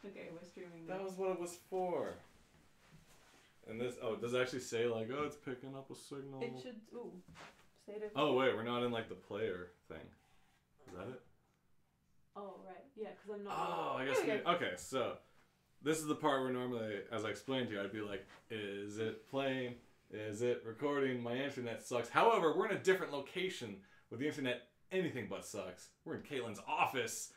Okay, we're streaming That this. was what it was for. And this, does it actually say like, oh, it's picking up a signal? It should, say it over. Oh wait, we're not in like the player thing. Is that it? Oh, right. Yeah, because I'm not. Oh, I guess okay, so this is the part where normally, as I explained to you, I'd be like, is it playing? Is it recording? My internet sucks. However, we're in a different location where the internet anything but sucks. We're in Caitlin's office.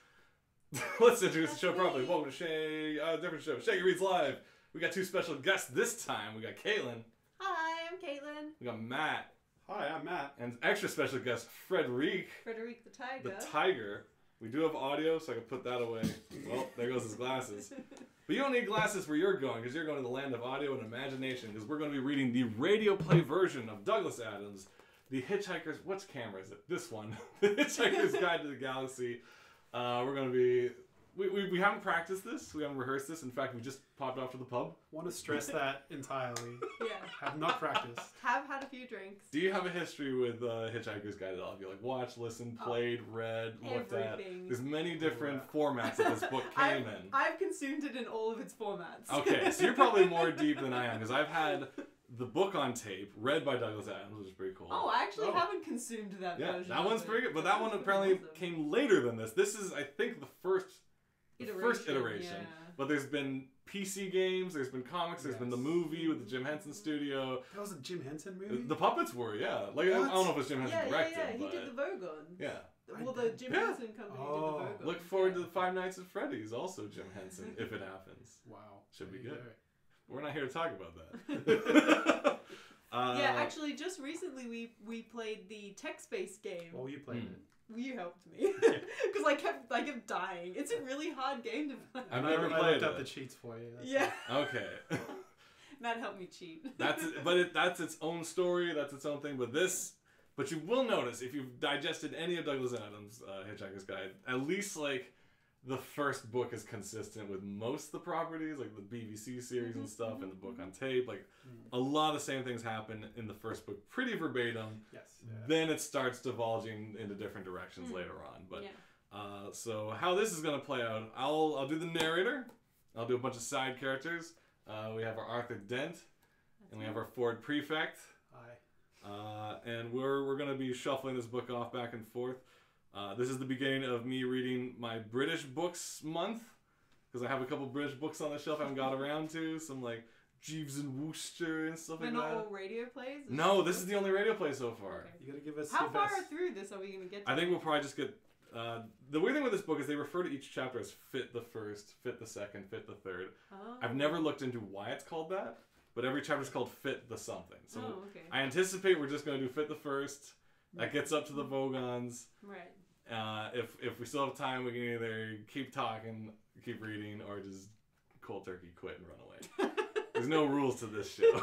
Let's introduce the show properly. Welcome to different show. Shaggy Reads Live. We got two special guests this time. We got Caitlin. Hi, I'm Caitlin. We got Matt. Hi, I'm Matt. And extra special guest, Frederic. Frederic the Tiger. The Tiger. We do have audio, so I can put that away. Well, there goes his glasses. But you don't need glasses where you're going, because you're going to the land of audio and imagination, because we're going to be reading the radio play version of Douglas Adams, The Hitchhiker's... Which camera is it? This one. The Hitchhiker's Guide to the Galaxy. We're going to be... We haven't practiced this. We haven't rehearsed this. In fact, we just popped off to the pub. Want to stress that entirely. Yeah. Have not practiced. Have had a few drinks. Do you have a history with Hitchhiker's Guide at all? Have you like watched, listened, played, read, looked at? There's many different formats that this book came in. I've consumed it in all of its formats. Okay, so you're probably more deep than I am, because I've had the book on tape, read by Douglas Adams, which is pretty cool. Oh, I actually haven't consumed that version. Yeah, that one's pretty good, but that one apparently came later than this. This is, I think, the first iteration. Yeah. But there's been PC games, there's been comics, there's been the movie with the Jim Henson studio. That was a Jim Henson movie? The puppets were, yeah. Like, I don't know if it was Jim Henson directed. Yeah, he did the Vogon. Yeah. Well, the Jim Henson company did the Vogon. Look forward to the Five Nights at Freddy's, also Jim Henson, if it happens. Wow. Should be good. We're not here to talk about that. Yeah, actually, just recently we played the text-based game. Well, you played it. You helped me because I kept dying. It's a really hard game to play. I've never played it. I looked up the cheats for you. Yeah. Okay. Matt helped me cheat. That's its own story. That's its own thing. But you will notice if you've digested any of Douglas Adams' Hitchhiker's Guide, at least like the first book is consistent with most of the properties, like the BBC series and stuff, and the book on tape. Like a lot of the same things happen in the first book, pretty verbatim. Yes. Yeah. Then it starts divulging into different directions later on. But so how this is gonna play out, I'll do the narrator. I'll do a bunch of side characters. We have our Arthur Dent, and we have our Ford Prefect. Hi. And we're gonna be shuffling this book off back and forth. This is the beginning of me reading my British books month, because I have a couple British books on the shelf I haven't got around to. Some like Jeeves and Wooster and stuff like that. They're not all radio plays? No, this is the only radio play so far. Okay. You gotta give us How far through this are we going to get to? I think we'll probably just get... the weird thing with this book is they refer to each chapter as Fit the First, Fit the Second, Fit the Third. Oh. I've never looked into why it's called that, but every chapter is called Fit the Something. So okay. I anticipate we're just going to do Fit the First. That gets up to the Vogons. Right. If we still have time, we can either keep talking, keep reading, or just cold turkey quit and run away. There's no rules to this show.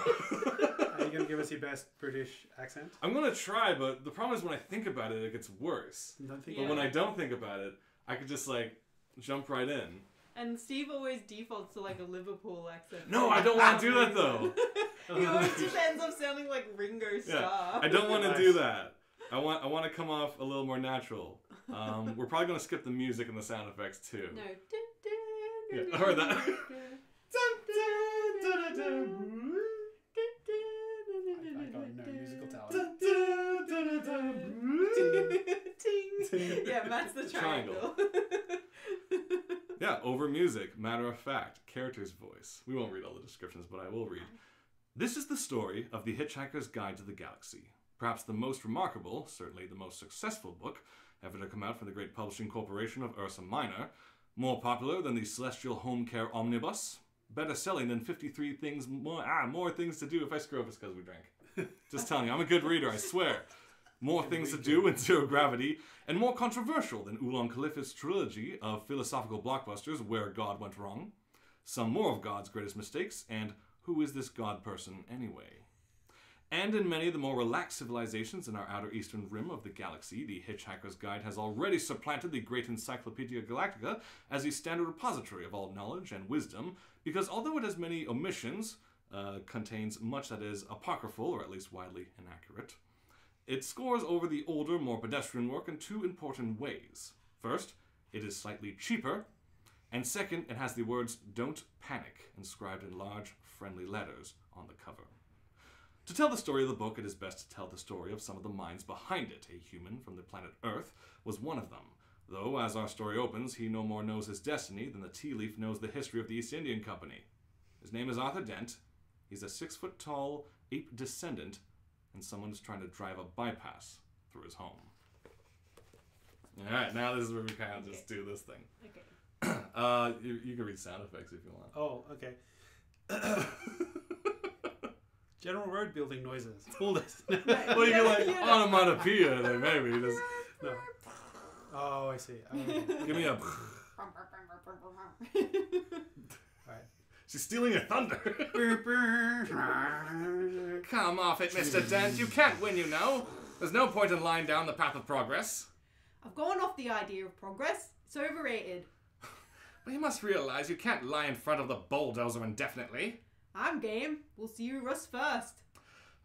Are you going to give us your best British accent? I'm going to try, but the problem is when I think about it, it gets worse. But when I don't think about it, I could just like jump right in. And Steve always defaults to like a Liverpool accent. No, I don't want to do that though. He always just ends up sounding like Ringo Starr. Yeah, I don't want to do that. I want to come off a little more natural. We're probably going to skip the music and the sound effects too. No. Yeah, or that. I got no musical talent. Ting. Yeah, Matt's the triangle. Yeah, over music, matter of fact, character's voice. We won't read all the descriptions, but I will read. This is the story of The Hitchhiker's Guide to the Galaxy. Perhaps the most remarkable, certainly the most successful book ever to come out from the great publishing corporation of Ursa Minor. More popular than the Celestial Home Care Omnibus. Better selling than 53 things more things to do. If I screw up, it's because we drank. Just telling you, I'm a good reader, I swear. More things to do in Zero Gravity, and more controversial than Oolong Khalifa's trilogy of philosophical blockbusters, Where God Went Wrong. Some more of God's greatest mistakes, and Who is this God person anyway? And in many of the more relaxed civilizations in our outer eastern rim of the galaxy, The Hitchhiker's Guide has already supplanted the great Encyclopedia Galactica as the standard repository of all knowledge and wisdom, because although it has many omissions, contains much that is apocryphal, or at least widely inaccurate, it scores over the older, more pedestrian work in two important ways. First, it is slightly cheaper, And second, it has the words "Don't Panic" inscribed in large, friendly letters on the cover. To tell the story of the book, it is best to tell the story of some of the minds behind it. A human from the planet Earth was one of them. Though, as our story opens, he no more knows his destiny than the tea leaf knows the history of the East Indian Company. His name is Arthur Dent. He's a 6-foot-tall ape descendant, and someone is trying to drive a bypass through his home. Alright, now this is where we kind of just do this thing. Okay. You can read sound effects if you want. Oh, okay. General road building noises. All this. Well, you can like onomatopoeia then maybe. Just, No. Oh, I see. give me a... Alright. She's stealing your thunder. Come off it, Mr. Dent. You can't win, you know. There's no point in lying down the path of progress. I've gone off the idea of progress. It's overrated. But you must realize you can't lie in front of the bulldozer indefinitely. I'm game. We'll see who rusts first.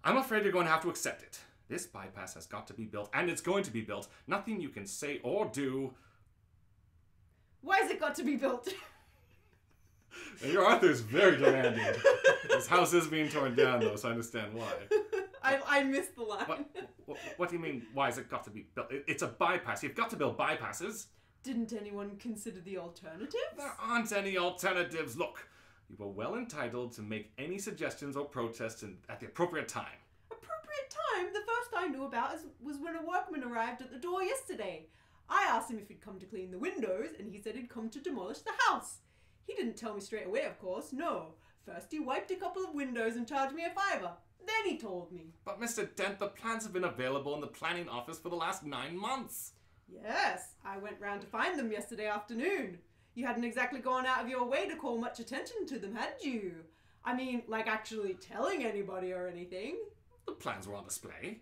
I'm afraid you're going to have to accept it. This bypass has got to be built, and it's going to be built. Nothing you can say or do... Why has it got to be built? Your Arthur's very demanding. His house is being torn down, though, so I understand why. I missed the line. What do you mean, why has it got to be built? It's a bypass. You've got to build bypasses. Didn't anyone consider the alternatives? There aren't any alternatives. Look, you are well entitled to make any suggestions or protests at the appropriate time. Appropriate time? The first I knew about was when a workman arrived at the door yesterday. I asked him if he'd come to clean the windows, and he said he'd come to demolish the house. He didn't tell me straight away, of course, no. First he wiped a couple of windows and charged me $5. Then he told me. But Mr. Dent, the plans have been available in the planning office for the last 9 months. Yes, I went round to find them yesterday afternoon. You hadn't exactly gone out of your way to call much attention to them, had you? I mean, like actually telling anybody or anything. The plans were on display.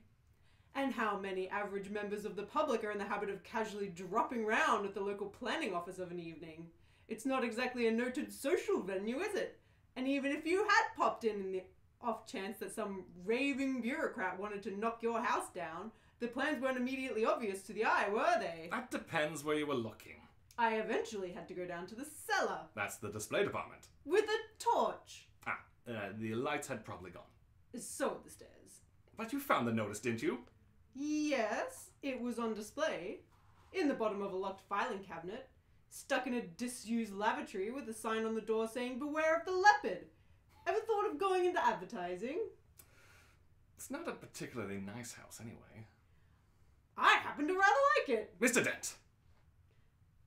And how many average members of the public are in the habit of casually dropping round at the local planning office of an evening? It's not exactly a noted social venue, is it? And even if you had popped in the off chance that some raving bureaucrat wanted to knock your house down, the plans weren't immediately obvious to the eye, were they? That depends where you were looking. I eventually had to go down to the cellar. That's the display department. With a torch. The lights had probably gone. So at the stairs. But you found the notice, didn't you? Yes, it was on display. In the bottom of a locked filing cabinet. Stuck in a disused lavatory with a sign on the door saying, "Beware of the leopard." Ever thought of going into advertising? It's not a particularly nice house anyway. I happen to rather like it. Mr. Dent!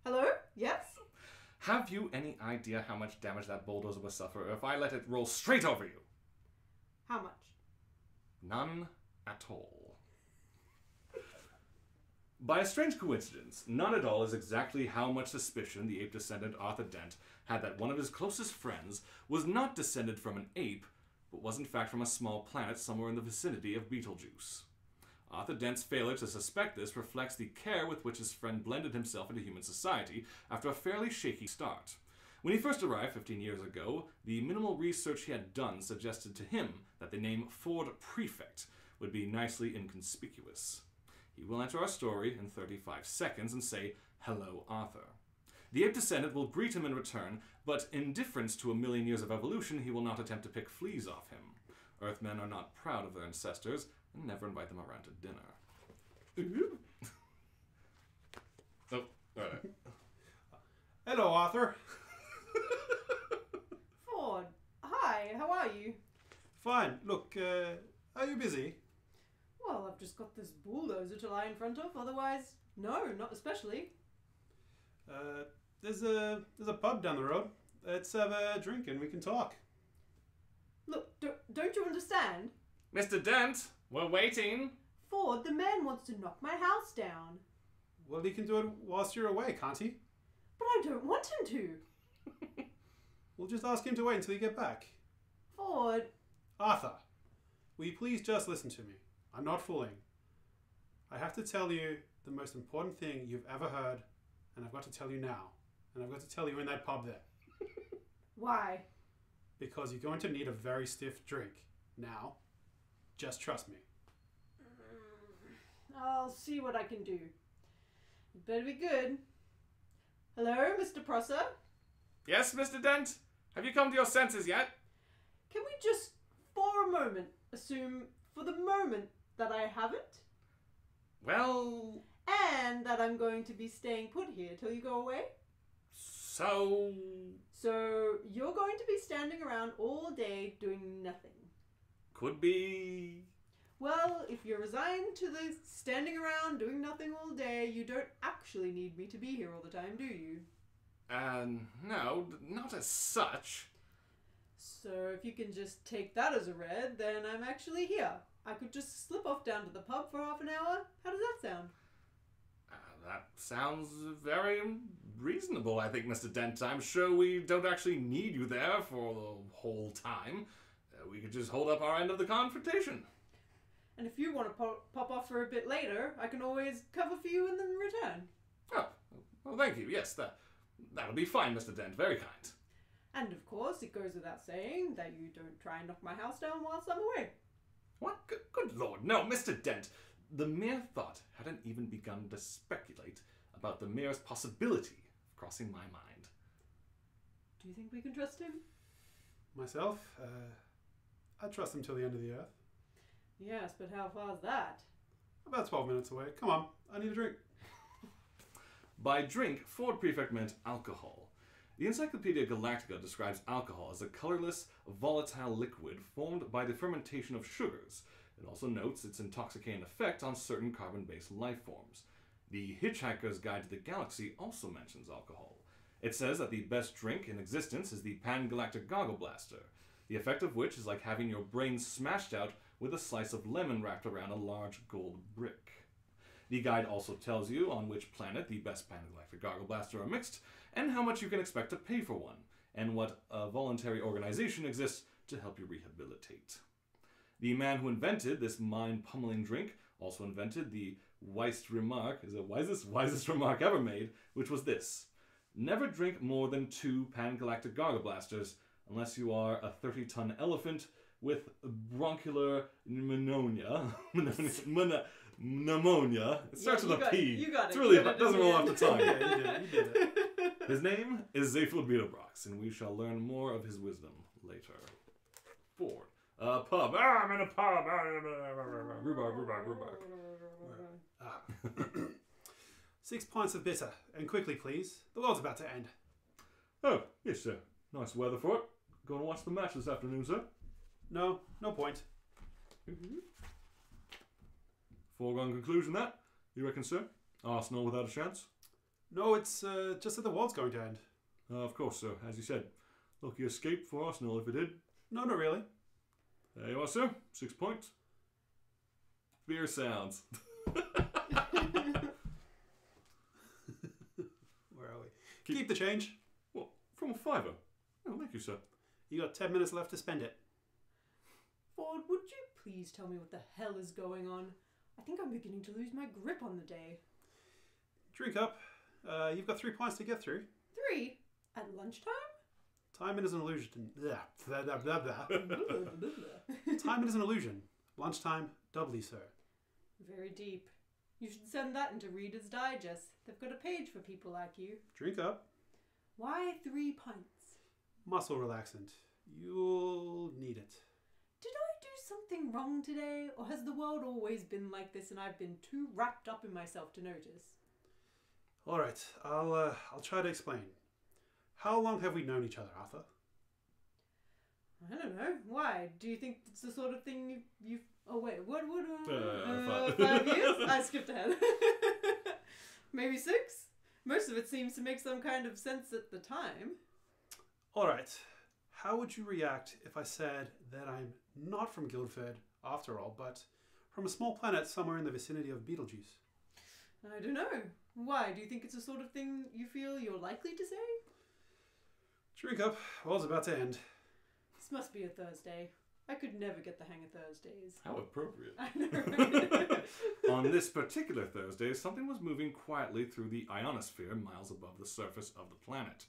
Hello? Yes? Have you any idea how much damage that bulldozer will suffer if I let it roll straight over you? How much? None at all. By a strange coincidence, none at all is exactly how much suspicion the ape descendant Arthur Dent had that one of his closest friends was not descended from an ape, but was in fact from a small planet somewhere in the vicinity of Betelgeuse. Arthur Dent's failure to suspect this reflects the care with which his friend blended himself into human society after a fairly shaky start. When he first arrived 15 years ago, the minimal research he had done suggested to him that the name Ford Prefect would be nicely inconspicuous. He will enter our story in 35 seconds and say, "Hello, Arthur." The ape descendant will greet him in return, but in difference to a million years of evolution, he will not attempt to pick fleas off him. Earthmen are not proud of their ancestors and never invite them around to dinner. Oh, alright. Hello, Arthur. Ford, hi, how are you? Fine. Look, are you busy? Well, I've just got this bulldozer to lie in front of, otherwise, no, not especially. There's a pub down the road. Let's have a drink and we can talk. Look, don't you understand? Mr. Dent, we're waiting. Ford, the man wants to knock my house down. Well, he can do it whilst you're away, can't he? But I don't want him to. We'll just ask him to wait until you get back. Ford. Arthur, will you please just listen to me? I'm not fooling. I have to tell you the most important thing you've ever heard, and I've got to tell you now. And I've got to tell you in that pub there. Why? Because you're going to need a very stiff drink. Now, just trust me. I'll see what I can do. It better be good. Hello, Mr. Prosser? Yes, Mr. Dent? Have you come to your senses yet? Can we just, for a moment, assume for the moment that I haven't? Well... And that I'm going to be staying put here till you go away? So You're going to be standing around all day doing nothing. could be... Well, if you're resigned to the standing around doing nothing all day, you don't actually need me to be here all the time, do you? No, not as such. So if you can just take that as a read, then I'm actually here. I could just slip off down to the pub for half an hour. How does that sound? That sounds very reasonable, I think, Mr. Dent. I'm sure we don't actually need you there for the whole time. We could just hold up our end of the confrontation. And if you want to pop off for a bit later, I can always cover for you and then return. Oh, well, thank you. Yes, that'll be fine, Mr. Dent. Very kind. And of course, it goes without saying that you don't try and knock my house down whilst I'm away. What? Good Lord, no, Mr. Dent. The mere thought hadn't even begun to speculate about the merest possibility of crossing my mind. Do you think we can trust him? Myself, I trust him till the end of the earth. Yes, but how far's that? About 12 minutes away. Come on, I need a drink. By drink, Ford Prefect meant alcohol. The Encyclopedia Galactica describes alcohol as a colorless, volatile liquid formed by the fermentation of sugars. It also notes its intoxicating effect on certain carbon-based life forms. The Hitchhiker's Guide to the Galaxy also mentions alcohol. It says that the best drink in existence is the Pan-Galactic Goggle Blaster, the effect of which is like having your brain smashed out with a slice of lemon wrapped around a large gold brick. The guide also tells you on which planet the best Pan-Galactic Goggle Blaster are mixed, and how much you can expect to pay for one, and what a voluntary organization exists to help you rehabilitate. The man who invented this mind-pummeling drink also invented the wisest remark ever made, which was this: never drink more than 2 Pan-Galactic Goggle Blasters unless you are a 30-ton elephant with bronchial pneumonia. Pneumonia. It starts with a P. You got it. It's really hard. Doesn't roll off the tongue. Yeah, you did it. His name is Zaphod Beetlebrox, and we shall learn more of his wisdom later. Ford. Pub. I'm in a pub. Rhubarb. Ah. 6 pints of bitter, and quickly, please. The world's about to end. Oh, yes, sir. Nice weather for it. Going to watch the match this afternoon, sir. No point. Foregone conclusion, that? You reckon, sir? Arsenal without a chance? No, it's just that the world's going to end. Of course, sir. As you said. Lucky escape for Arsenal if it did. No, not really. There you are, sir. 6 points. Beer sounds. Where are we? Keep the change. What? From a fiver? Oh, thank you, sir. You got 10 minutes left to spend it. Ford, would you please tell me what the hell is going on? I think I'm beginning to lose my grip on the day. Drink up. You've got 3 pints to get through. 3? At lunchtime? Time is an illusion. Time is an illusion. Lunchtime, doubly so. Very deep. You should send that into Reader's Digest. They've got a page for people like you. Drink up. Why 3 pints? Muscle relaxant. You'll need it. Did I do something wrong today? Or has the world always been like this and I've been too wrapped up in myself to notice? Alright, I'll try to explain. How long have we known each other, Arthur? I don't know. Why? Do you think it's the sort of thing you've... Oh, wait. What? 5. 5 years? I skipped ahead. Maybe 6? Most of it seems to make some kind of sense at the time. Alright, how would you react if I said that I'm not from Guildford, after all, but from a small planet somewhere in the vicinity of Beetlejuice? I don't know. Why? Do you think it's the sort of thing you feel you're likely to say? Drink up. World's about to end. This must be a Thursday. I could never get the hang of Thursdays. How appropriate. I know, right? On this particular Thursday, something was moving quietly through the ionosphere miles above the surface of the planet.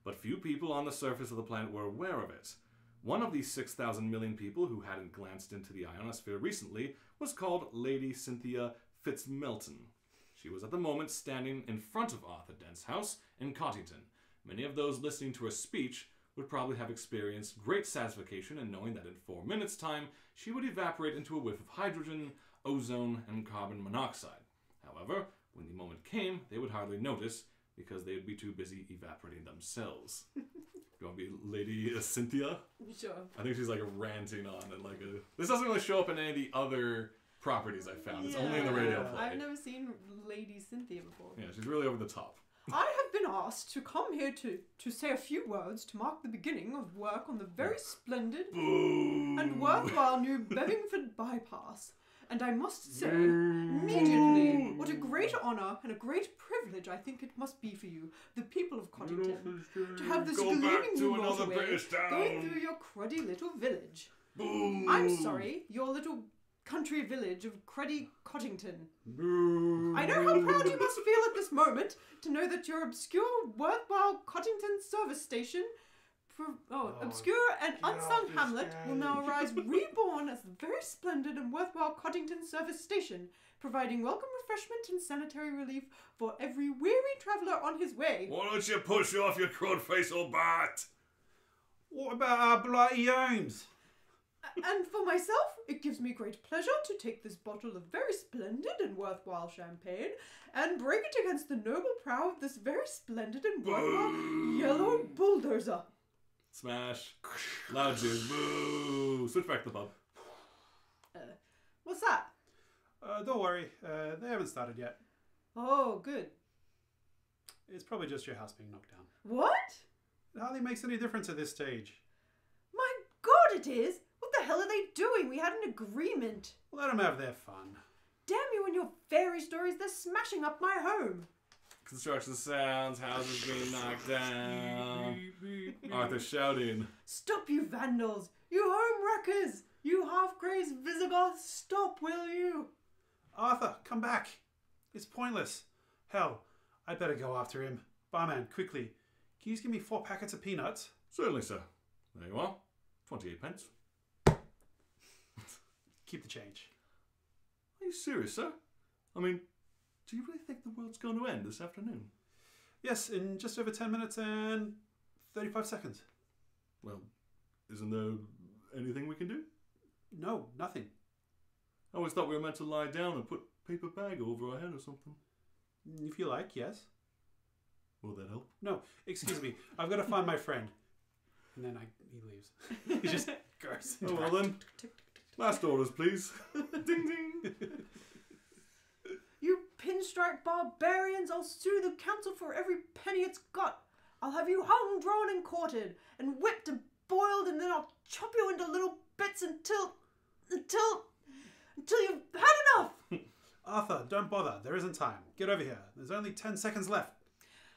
But few people on the surface of the planet were aware of it. One of these 6,000 million people who hadn't glanced into the ionosphere recently was called Lady Cynthia Fitzmelton. She was at the moment standing in front of Arthur Dent's house in Cottington, Many of those listening to her speech would probably have experienced great satisfaction in knowing that in 4 minutes' time she would evaporate into a whiff of hydrogen, ozone, and carbon monoxide. However, when the moment came, they would hardly notice because they would be too busy evaporating themselves. You want to be Lady Cynthia? Sure. I think she's like ranting on and like a... This doesn't really show up in any of the other properties I found. It's only in the radio play. I've never seen Lady Cynthia before. Yeah, she's really over the top. I have been asked to come here to say a few words to mark the beginning of work on the very splendid and worthwhile new Bevingford bypass. And I must say, immediately, what a great honour and a great privilege I think it must be for you, the people of Coddington, to have this gleaming new motorway going through your cruddy little village. Boom. I'm sorry, your little country village of cruddy Coddington. I know how proud you must feel at this moment to know that your obscure, worthwhile Coddington service station, obscure and unsung hamlet, will now arise reborn as the very splendid and worthwhile Coddington service station, providing welcome refreshment and sanitary relief for every weary traveller on his way. Why don't you push off your crud face, old bat? What about our blighty homes? And for myself, it gives me great pleasure to take this bottle of very splendid and worthwhile champagne and break it against the noble prow of this very splendid and worthwhile yellow bulldozer. Smash. Loud cheers. Boo. Switch back to the pub. What's that? Don't worry, they haven't started yet. Oh, good. It's probably just your house being knocked down. What? It hardly makes any difference at this stage. My God, it is! What the hell are they doing? We had an agreement. Let them have their fun. Damn you and your fairy stories, they're smashing up my home. Construction sounds, houses being knocked down. Arthur shouting. Stop, you vandals! You home wreckers! You half-crazed Visigoths! Stop, will you? Arthur, come back. It's pointless. Hell, I'd better go after him. Barman, quickly. Can you just give me 4 packets of peanuts? Certainly, sir. There you are. 28 pence. Keep the change. Are you serious, sir? I mean, do you really think the world's going to end this afternoon? Yes, in just over 10 minutes and 35 seconds. Well, isn't there anything we can do? No, nothing. I always thought we were meant to lie down and put a paper bag over our head or something. If you like, yes. Will that help? No, excuse me. I've got to find my friend. And then he leaves. He just goes. Oh, well then. Last orders, please. Ding ding. You pinstripe barbarians, I'll sue the council for every penny it's got. I'll have you hung, drawn and quartered, and whipped and boiled, and then I'll chop you into little bits until you've had enough. Arthur, don't bother. There isn't time. Get over here. There's only 10 seconds left.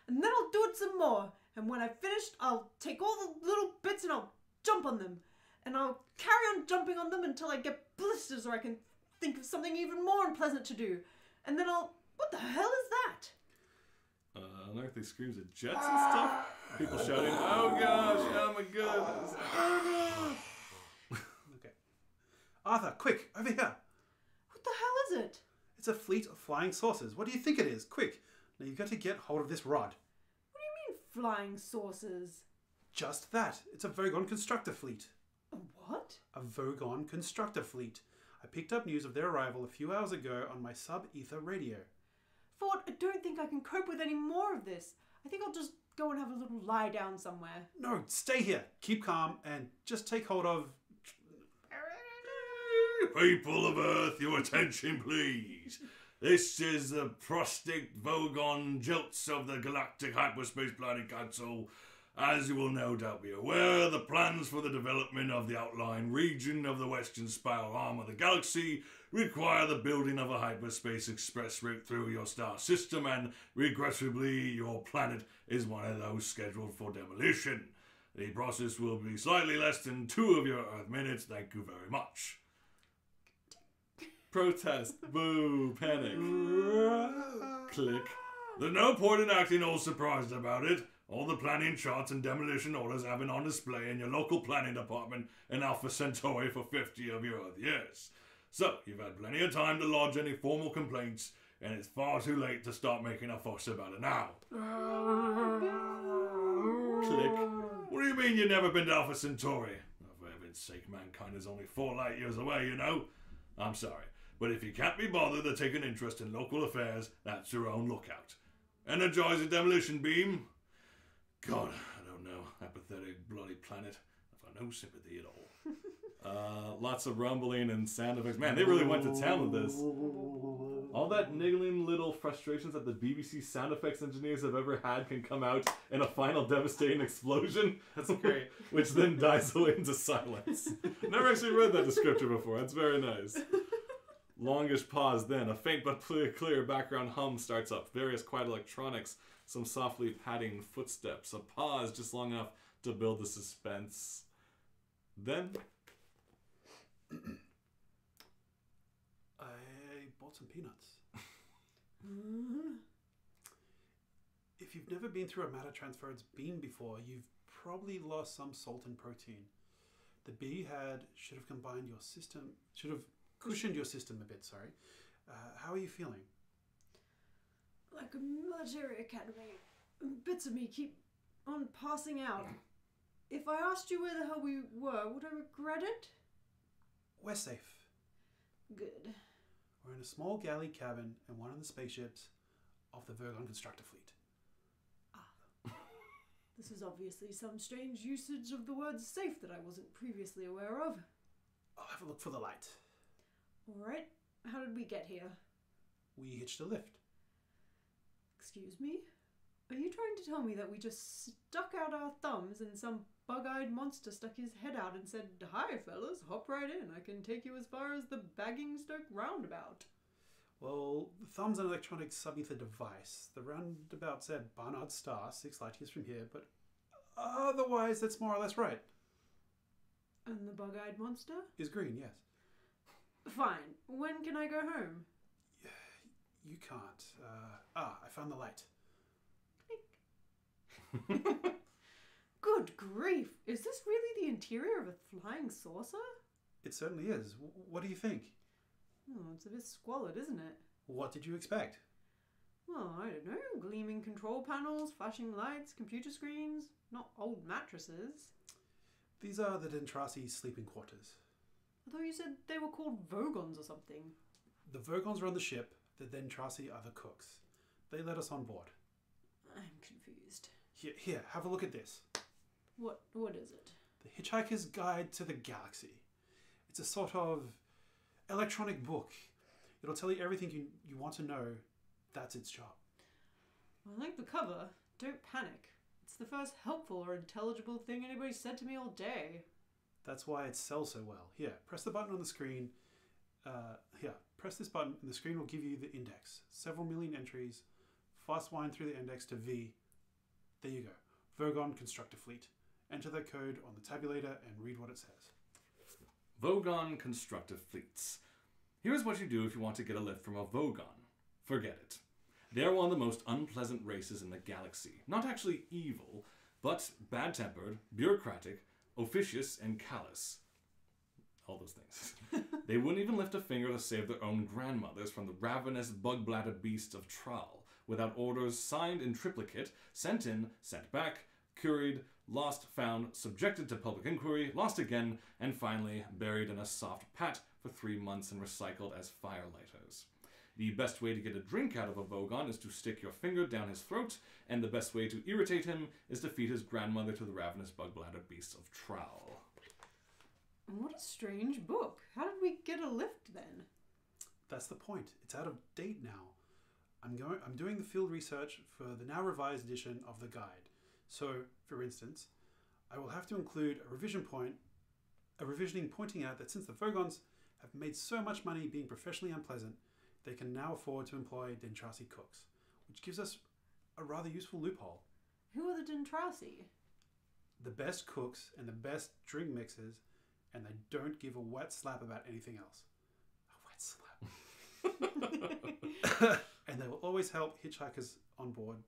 And then I'll do it some more. And when I've finished, I'll take all the little bits and I'll jump on them. And I'll carry on jumping on them until I get blisters or I can think of something even more unpleasant to do. And then what the hell is that? Unearthly screams of jets and stuff. People shouting, oh gosh, oh my goodness. Okay. Arthur, quick, over here. What the hell is it? It's a fleet of flying saucers. What do you think it is? Quick. Now you've got to get hold of this rod. What do you mean, flying saucers? Just that. It's a Vogon constructor fleet. A what? A Vogon constructor fleet. I picked up news of their arrival a few hours ago on my sub-ether radio. Ford, I don't think I can cope with any more of this. I think I'll just go and have a little lie down somewhere. No, stay here. Keep calm and just take hold of... People of Earth, your attention please. This is the prostate Vogon Jilts of the Galactic Hyperspace Planning Council. As you will no doubt be aware, the plans for the development of the outlying region of the western spiral arm of the galaxy require the building of a hyperspace express route through your star system, and regrettably your planet is one of those scheduled for demolition. The process will be slightly less than 2 of your Earth minutes. Thank you very much. Protest, boo, panic. Click. There's no point in acting all surprised about it. All the planning charts and demolition orders have been on display in your local planning department in Alpha Centauri for 50 of your Earth years. So, you've had plenty of time to lodge any formal complaints. and it's far too late to start making a fuss about it now. Click. What do you mean you've never been to Alpha Centauri? Oh, for heaven's sake, mankind is only 4 light years away, you know. I'm sorry, but if you can't be bothered to take an interest in local affairs, that's your own lookout. Energize the demolition beam? God, I don't know. Apathetic, bloody planet. I've got no sympathy at all. Lots of rumbling and sound effects. Man, they really went to town with this. All that niggling little frustrations that the BBC sound effects engineers have ever had can come out in a final devastating explosion. That's great. Which then dies away into silence. Never actually read that descriptor before. That's very nice. Longish pause, then a faint but clear background hum starts up. Various quiet electronics, some softly padding footsteps. A pause just long enough to build the suspense. Then... I bought some peanuts. If you've never been through a matter transference beam before, you've probably lost some salt and protein. The bee should have cushioned your system a bit, sorry. How are you feeling? Like a military academy. Bits of me keep on passing out. If I asked you where the hell we were, would I regret it? We're safe. Good. We're in a small galley cabin in one of the spaceships of the Vergon constructor fleet. This is obviously some strange usage of the word safe that I wasn't previously aware of. I'll have a look for the light. Alright, how did we get here? We hitched a lift. Excuse me? Are you trying to tell me that we just stuck out our thumbs and some bug-eyed monster stuck his head out and said, "Hi fellas, hop right in, I can take you as far as the Baggingstoke roundabout"? Well, the thumb's an electronic sub-ether device. The roundabout said Barnard Star, 6 light years from here, but otherwise that's more or less right. And the bug-eyed monster? Is green, yes. Fine. When can I go home? You can't. I found the light. Good grief! Is this really the interior of a flying saucer? It certainly is. What do you think? Oh, it's a bit squalid, isn't it? What did you expect? Well, I don't know. Gleaming control panels, flashing lights, computer screens. Not old mattresses. These are the Dentrasi sleeping quarters. I thought you said they were called Vogons or something. The Vogons run the ship. The Dentrasi are the cooks. They let us on board. I'm confused. Here, have a look at this. What is it? The Hitchhiker's Guide to the Galaxy. It's a sort of electronic book. It'll tell you everything you want to know. That's its job. I like the cover. Don't panic. It's the first helpful or intelligible thing anybody's said to me all day. That's why it sells so well. Here, press the button on the screen. Press this button and the screen will give you the index. Several million entries. Fast wind through the index to V. There you go. Vergon Constructor Fleet. Enter the code on the tabulator and read what it says. Vogon Constructor Fleets. Here's what you do if you want to get a lift from a Vogon. Forget it. They're one of the most unpleasant races in the galaxy. Not actually evil, but bad-tempered, bureaucratic, officious, and callous. All those things. They wouldn't even lift a finger to save their own grandmothers from the ravenous bug-bladder beasts of Tral, without orders signed in triplicate, sent in, sent back, curried, lost, found, subjected to public inquiry, lost again, and finally buried in a soft pat for 3 months and recycled as firelighters. The best way to get a drink out of a Vogon is to stick your finger down his throat, and the best way to irritate him is to feed his grandmother to the ravenous bug-bladder beasts of Tral. What a strange book. How did we get a lift then? That's the point. It's out of date now. I'm doing the field research for the now revised edition of the guide. So, for instance, I will have to include a revisioning pointing out that since the Vogons have made so much money being professionally unpleasant, they can now afford to employ Dentrasi cooks, which gives us a rather useful loophole. Who are the Dentrasi? The best cooks and the best drink mixers, and they don't give a wet slap about anything else. A wet slap. And they will always help hitchhikers on board,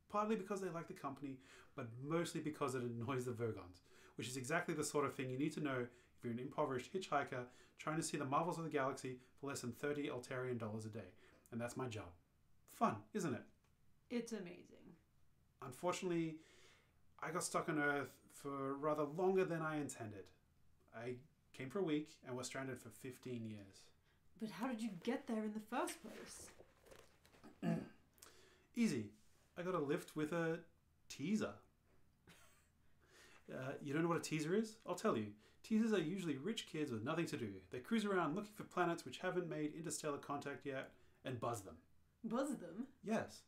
partly because they like the company, but mostly because it annoys the Vogons, which is exactly the sort of thing you need to know if you're an impoverished hitchhiker trying to see the marvels of the galaxy for less than $30 Altarian a day. and that's my job. Fun, isn't it? It's amazing. Unfortunately, I got stuck on Earth for rather longer than I intended. I came for a week and was stranded for 15 years. But how did you get there in the first place? Easy. I got a lift with a teaser. You don't know what a teaser is? I'll tell you. Teasers are usually rich kids with nothing to do. They cruise around looking for planets which haven't made interstellar contact yet and buzz them. Buzz them? Yes.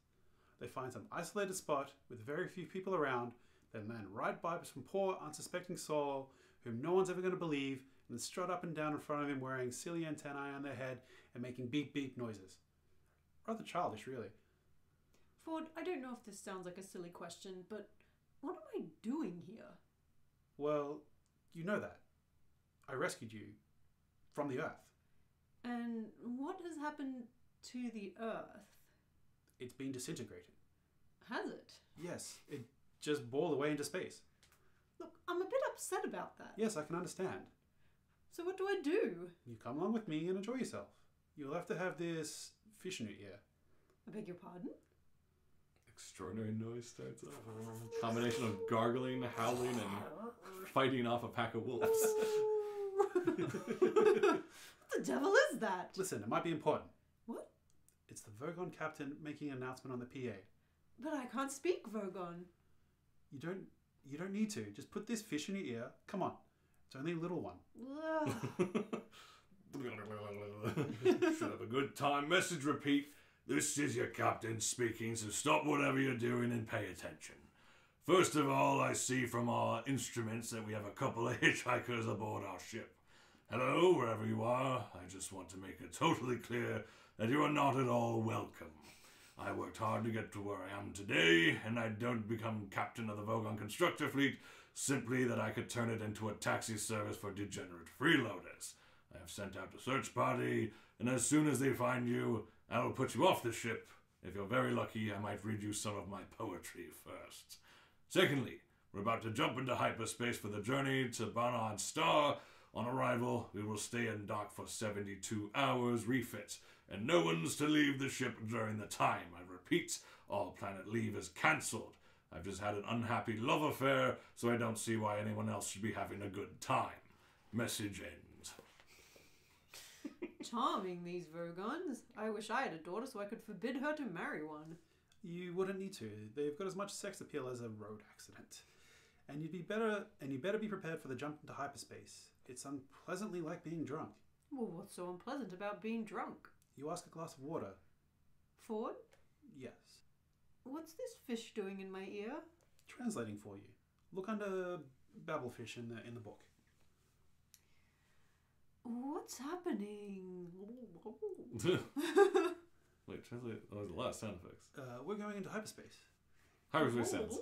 They find some isolated spot with very few people around, then land right by some poor, unsuspecting soul whom no one's ever going to believe, and then strut up and down in front of him wearing silly antennae on their head and making beep beep noises. Rather childish, really. Ford, I don't know if this sounds like a silly question, but what am I doing here? Well, you know that. I rescued you from the Earth. And what has happened to the Earth? It's been disintegrated. Has it? Yes, it just boiled away into space. Look, I'm a bit upset about that. Yes, I can understand. So what do I do? You come along with me and enjoy yourself. You'll have to have this fish in your ear. I beg your pardon? Extraordinary noise starts up. Combination of gargling, howling, and fighting off a pack of wolves. What the devil is that? Listen, it might be important. What? It's the Vogon captain making an announcement on the PA. But I can't speak Vogon. You don't need to. Just put this fish in your ear. Come on. It's only a little one. Should have a good time. Message repeat. This is your captain speaking, so stop whatever you're doing and pay attention. First of all, I see from our instruments that we have a couple of hitchhikers aboard our ship. Hello, wherever you are. I just want to make it totally clear that you are not at all welcome. I worked hard to get to where I am today, and I don't become captain of the Vogon constructor fleet simply that I could turn it into a taxi service for degenerate freeloaders. I have sent out a search party, and as soon as they find you, I will put you off the ship. If you're very lucky, I might read you some of my poetry first. Secondly, we're about to jump into hyperspace for the journey to Barnard's star. On arrival, we will stay in dock for 72 hours refit, and no one's to leave the ship during the time. I repeat, all planet leave is cancelled. I've just had an unhappy love affair, so I don't see why anyone else should be having a good time. Message ends. Charming, these Vogons. I wish I had a daughter so I could forbid her to marry one. You wouldn't need to. They've got as much sex appeal as a road accident. And you better be prepared for the jump into hyperspace. It's unpleasantly like being drunk. Well, what's so unpleasant about being drunk? You ask a glass of water. Ford? Yes. What's this fish doing in my ear? Translating for you. Look under Babelfish in the book. What's happening? Wait, translate. Oh, there's a lot of sound effects. We're going into hyperspace. Hyperspace sounds.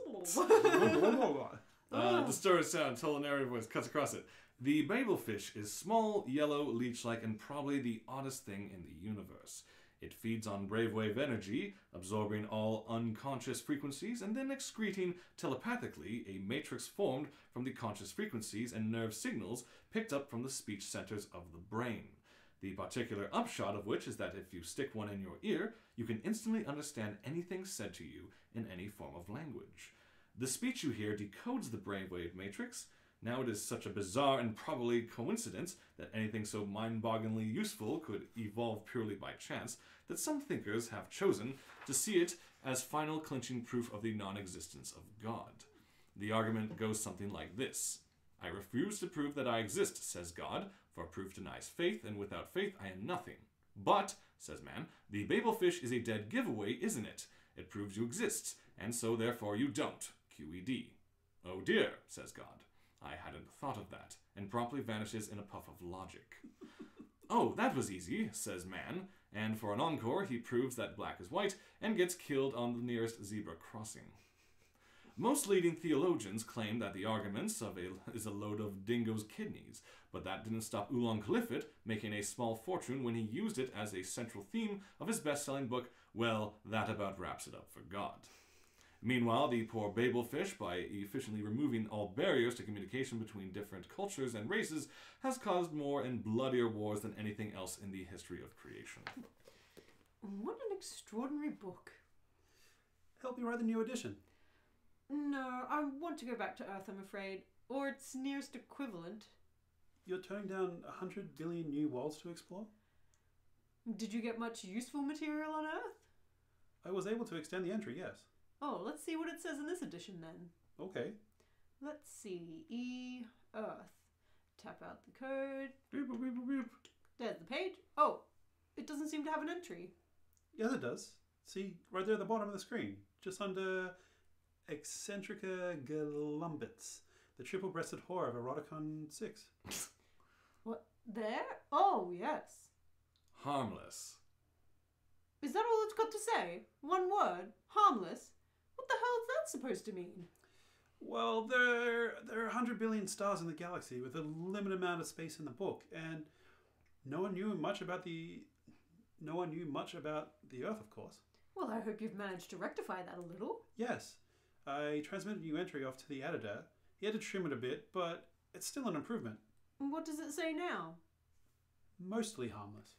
Oh. Distorted sound until the narrative voice cuts across it. The Babelfish is small, yellow, leech-like, and probably the oddest thing in the universe. It feeds on brainwave energy, absorbing all unconscious frequencies and then excreting telepathically a matrix formed from the conscious frequencies and nerve signals picked up from the speech centers of the brain. The particular upshot of which is that if you stick one in your ear, you can instantly understand anything said to you in any form of language. The speech you hear decodes the brainwave matrix. Now it is such a bizarre and probably coincidence that anything so mind-bogglingly useful could evolve purely by chance that some thinkers have chosen to see it as final clinching proof of the non-existence of God. The argument goes something like this. I refuse to prove that I exist, says God, for proof denies faith, and without faith I am nothing. But, says man, the Babelfish is a dead giveaway, isn't it? It proves you exist, and so therefore you don't. QED. Oh dear, says God. I hadn't thought of that, and promptly vanishes in a puff of logic. Oh, that was easy, says man, and for an encore he proves that black is white and gets killed on the nearest zebra crossing. Most leading theologians claim that the arguments is a load of dingo's kidneys, but that didn't stop Oolong Clifford making a small fortune when he used it as a central theme of his best-selling book, Well, That About Wraps It Up for God. Meanwhile, the poor Babelfish, by efficiently removing all barriers to communication between different cultures and races, has caused more and bloodier wars than anything else in the history of creation. What an extraordinary book. Help me write the new edition. No, I want to go back to Earth, I'm afraid. Or its nearest equivalent. You're turning down 100 billion new worlds to explore? Did you get much useful material on Earth? I was able to extend the entry, yes. Oh, let's see what it says in this edition then. Okay. Let's see. Earth. Tap out the code. Beep, beep, beep, beep. There's the page. Oh, it doesn't seem to have an entry. Yes, it does. See, right there at the bottom of the screen. Just under Eccentrica Galumbits, the triple-breasted whore of Eroticon 6. What? There? Oh, yes. Harmless. Is that all it's got to say? One word? Harmless? What the hell is that supposed to mean? Well, there are 100 billion stars in the galaxy with a limited amount of space in the book, and no one knew much about the Earth, of course. Well, I hope you've managed to rectify that a little. Yes, I transmitted a new entry off to the editor. He had to trim it a bit, but it's still an improvement. What does it say now? Mostly harmless.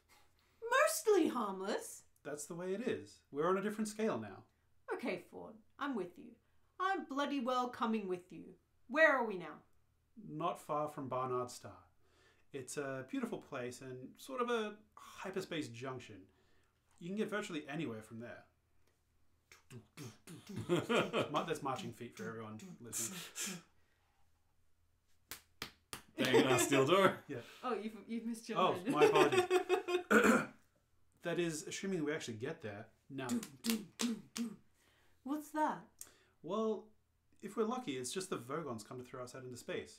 Mostly harmless? That's the way it is. We're on a different scale now. Okay, Ford, I'm with you. I'm bloody well coming with you. Where are we now? Not far from Barnard Star. It's a beautiful place and sort of a hyperspace junction. You can get virtually anywhere from there. That's marching feet for everyone listening. Banging on steel door. Yeah. Oh, you've missed your Oh, line. my apologies. That is assuming we actually get there. Now, What's that? well, if we're lucky, it's just the Vogons come to throw us out into space.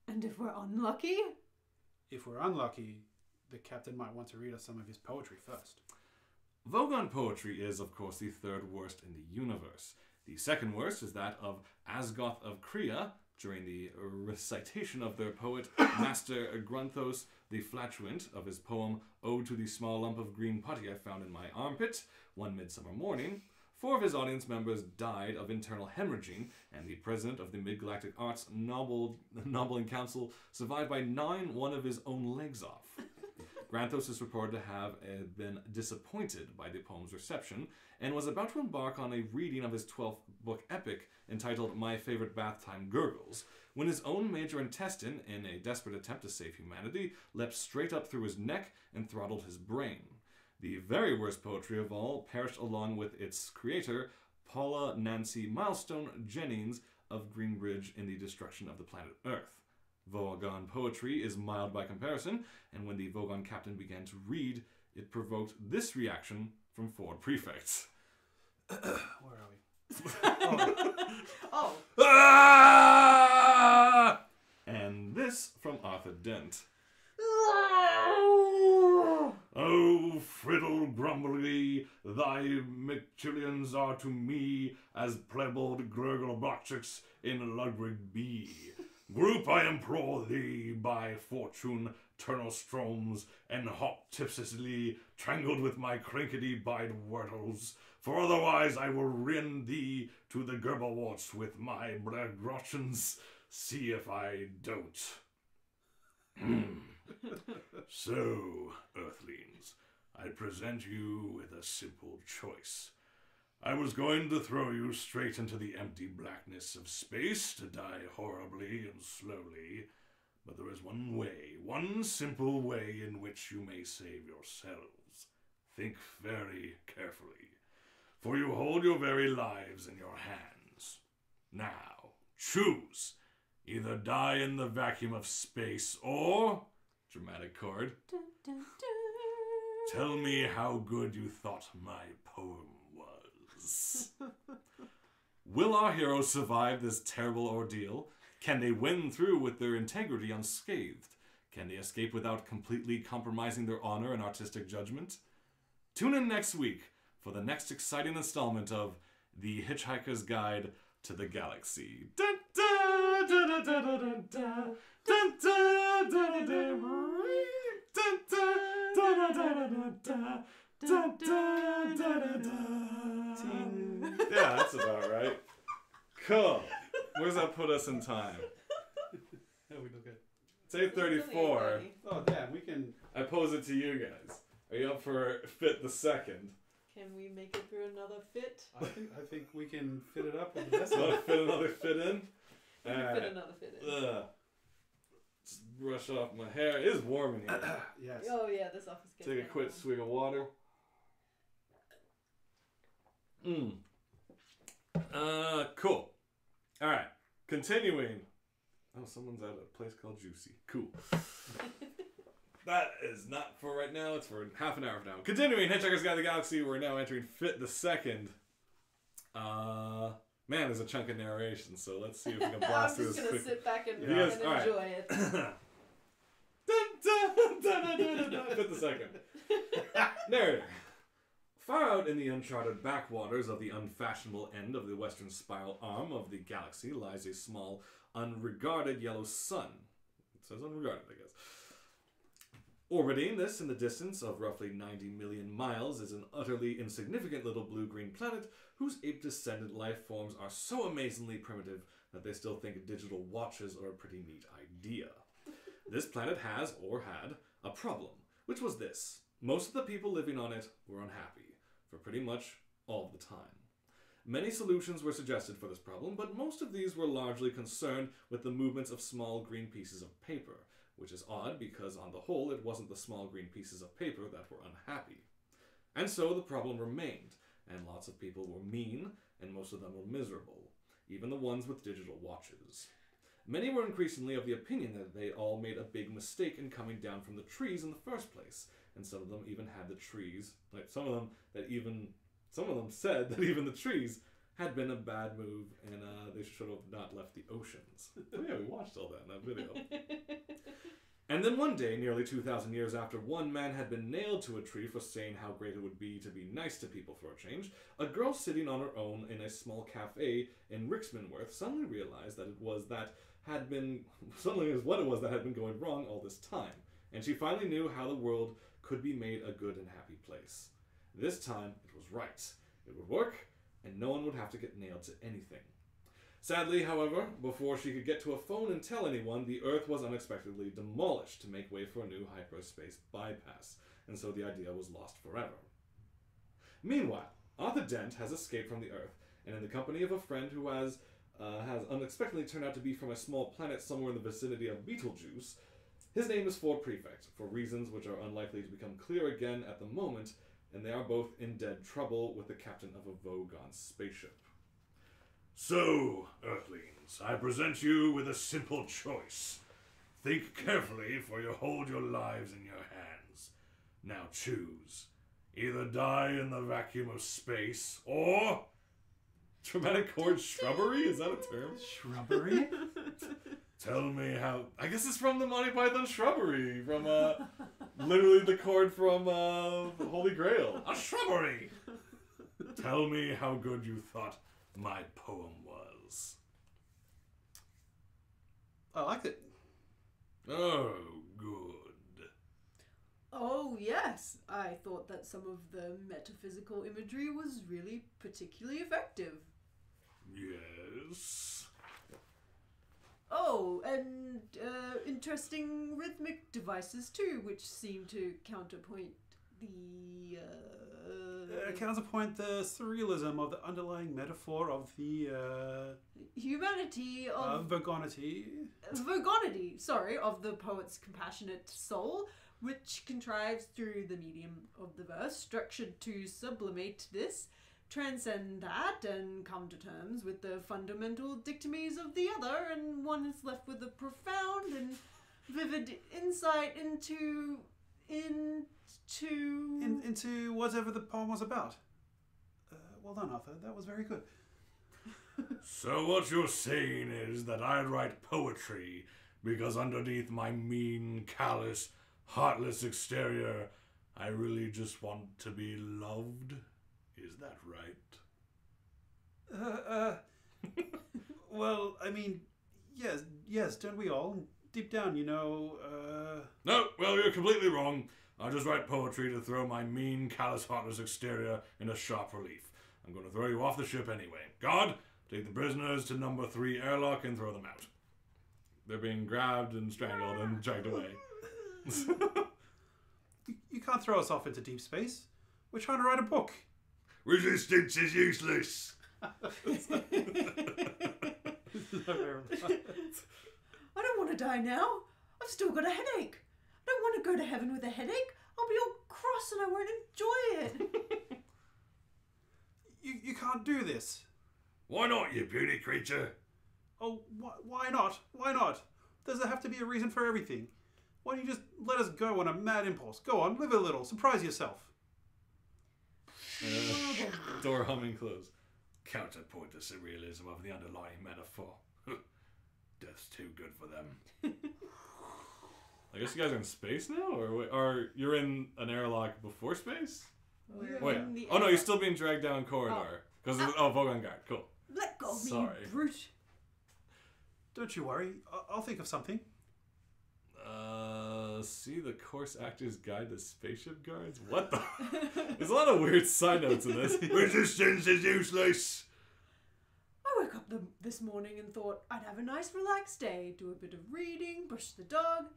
And if we're unlucky? If we're unlucky, the captain might want to read us some of his poetry first. Vogon poetry is, of course, the third worst in the universe. The second worst is that of Asgoth of Krea during the recitation of their poet Master Grunthos the Flatulent of his poem Ode to the Small Lump of Green Putty I Found in My Armpit one midsummer morning. 4 of his audience members died of internal hemorrhaging, and the president of the Mid-Galactic Arts Nobbling Council survived by gnawing one of his own legs off. Granthos is reported to have been disappointed by the poem's reception and was about to embark on a reading of his 12th book epic entitled My Favorite Bath Time Gurgles, when his own major intestine, in a desperate attempt to save humanity, leapt straight up through his neck and throttled his brain. The very worst poetry of all perished along with its creator, Paula Nancy Milestone Jennings of Greenbridge, in the destruction of the planet Earth. Vogon poetry is mild by comparison, and when the Vogon captain began to read, it provoked this reaction from 4 prefects. Where are we? Oh. Ah! And this from Arthur Dent. Oh, friddle grumbly, thy Mictilians are to me as plebled Gurgle-Bochicks in Ludwig B. Group, I implore thee, by fortune, Turnelstroms, and hop-tipsily trangled with my crinkety-bide wurtles, for otherwise I will rend thee to the Gerberwarts with my Blagroschens. See if I don't. So, Earthlings, I present you with a simple choice. I was going to throw you straight into the empty blackness of space to die horribly and slowly, but there is one way, one simple way in which you may save yourselves. Think very carefully, for you hold your very lives in your hands. Now, choose. Either die in the vacuum of space or... Dramatic chord. Dun, dun, dun. Tell me how good you thought my poem was. Will our heroes survive this terrible ordeal? Can they win through with their integrity unscathed? Can they escape without completely compromising their honor and artistic judgment? Tune in next week for the next exciting installment of The Hitchhiker's Guide to the Galaxy. Dun, dun, dun, dun, dun, dun, dun. Dun, dun, dun, dun, dun. Dun, dun, dun, dun, dun, dun. Dun, dun, dun, dun, dun. Yeah, that's about right. Cool. Where does that put us in time? Yeah, we look good. It's 8:34. Oh, damn, we can... I pose it to you guys. Are you up for Fit the Second? Can we make it through another fit? I think we can fit it up with the best. So fit another fit in. We can fit another fit in. Just brush off my hair. It is warm in here. Yes. Oh yeah, this office gets Take a quick swig of water. Cool. All right. Continuing. Oh, someone's at a place called Juicy. Cool. That is not for right now. It's for half an hour from now. Continuing, Hitchhiker's Guide to the Galaxy. We're now entering Fit the Second. Man, there's a chunk of narration, so let's see if we can blast through this I'm just gonna quick. sit back and, Yes, and all right. enjoy it. Fit the Second. Narrator. Far out in the uncharted backwaters of the unfashionable end of the western spiral arm of the galaxy lies a small, unregarded yellow sun. It says unregarded, I guess. Orbiting this in the distance of roughly 90 million miles is an utterly insignificant little blue-green planet whose ape-descendant life forms are so amazingly primitive that they still think digital watches are a pretty neat idea. This planet has, or had, a problem, which was this. Most of the people living on it were unhappy, for pretty much all the time. Many solutions were suggested for this problem, but most of these were largely concerned with the movements of small green pieces of paper, which is odd because on the whole it wasn't the small green pieces of paper that were unhappy. And so the problem remained, and lots of people were mean, and most of them were miserable, even the ones with digital watches. Many were increasingly of the opinion that they all made a big mistake in coming down from the trees in the first place, and some of them even had the trees, some of them said that even the trees had been a bad move, and they should have not left the oceans. Oh yeah, we watched all that in that video. And then one day, nearly 2,000 years after one man had been nailed to a tree for saying how great it would be to be nice to people for a change, a girl sitting on her own in a small cafe in Ricksmanworth suddenly realized that it was what had been going wrong all this time, and she finally knew how the world could be made a good and happy place. This time, it was right. It would work, and no one would have to get nailed to anything. Sadly, however, before she could get to a phone and tell anyone, the Earth was unexpectedly demolished to make way for a new hyperspace bypass, and so the idea was lost forever. Meanwhile, Arthur Dent has escaped from the Earth, and in the company of a friend who has unexpectedly turned out to be from a small planet somewhere in the vicinity of Beetlejuice, his name is Ford Prefect, for reasons which are unlikely to become clear again at the moment, and they are both in dead trouble with the captain of a Vogon spaceship. So, Earthlings, I present you with a simple choice. Think carefully, for you hold your lives in your hands. Now choose. Either die in the vacuum of space, or... Dramatic chord shrubbery? Is that a term? Shrubbery? Tell me how... I guess it's from the Monty Python Shrubbery, from literally the chord from the Holy Grail. A shrubbery! Tell me how good you thought my poem was. I liked it. Oh, good. Oh, yes. I thought that some of the metaphysical imagery was really particularly effective. Yes. Oh, and interesting rhythmic devices too, which seem to counterpoint the Counterpoint the surrealism of the underlying metaphor of the humanity of Vogonity. Of the poet's compassionate soul, which contrives through the medium of the verse, structured to sublimate this, transcend that, and come to terms with the fundamental dichotomies of the other, and one is left with a profound and vivid insight into whatever the poem was about. Well done, Arthur. That was very good. So what you're saying is that I write poetry because underneath my mean, callous, heartless exterior, I really just want to be loved? Is that right? Well, I mean, yes, don't we all? Deep down, No, well, you're completely wrong. I just write poetry to throw my mean, callous, heartless exterior into sharp relief. I'm going to throw you off the ship anyway. Guard, take the prisoners to number 3 airlock and throw them out. They're being grabbed and strangled and dragged away. You can't throw us off into deep space. We're trying to write a book. Resistance is useless. I don't want to die now. I've still got a headache. I don't want to go to heaven with a headache. I'll be all cross and I won't enjoy it. You can't do this. Why not, you beauty creature? Oh, why not? Why not? Does there have to be a reason for everything? Why don't you just let us go on a mad impulse? Go on, live a little, surprise yourself. Door humming closed. Counterpoint the surrealism of the underlying metaphor. Death's too good for them. I guess you guys are in space now, or you're in an airlock before space? We're in the Oh no, air. you're still being dragged down corridor because Vogon guard. Cool. Let go of me, Sorry. you brute. Don't you worry, I'll think of something. See the course actor's guide to spaceship guards. What the? There's a lot of weird side notes in this. Resistance is useless. I woke up this morning and thought I'd have a nice relaxed day, do a bit of reading, brush the dog.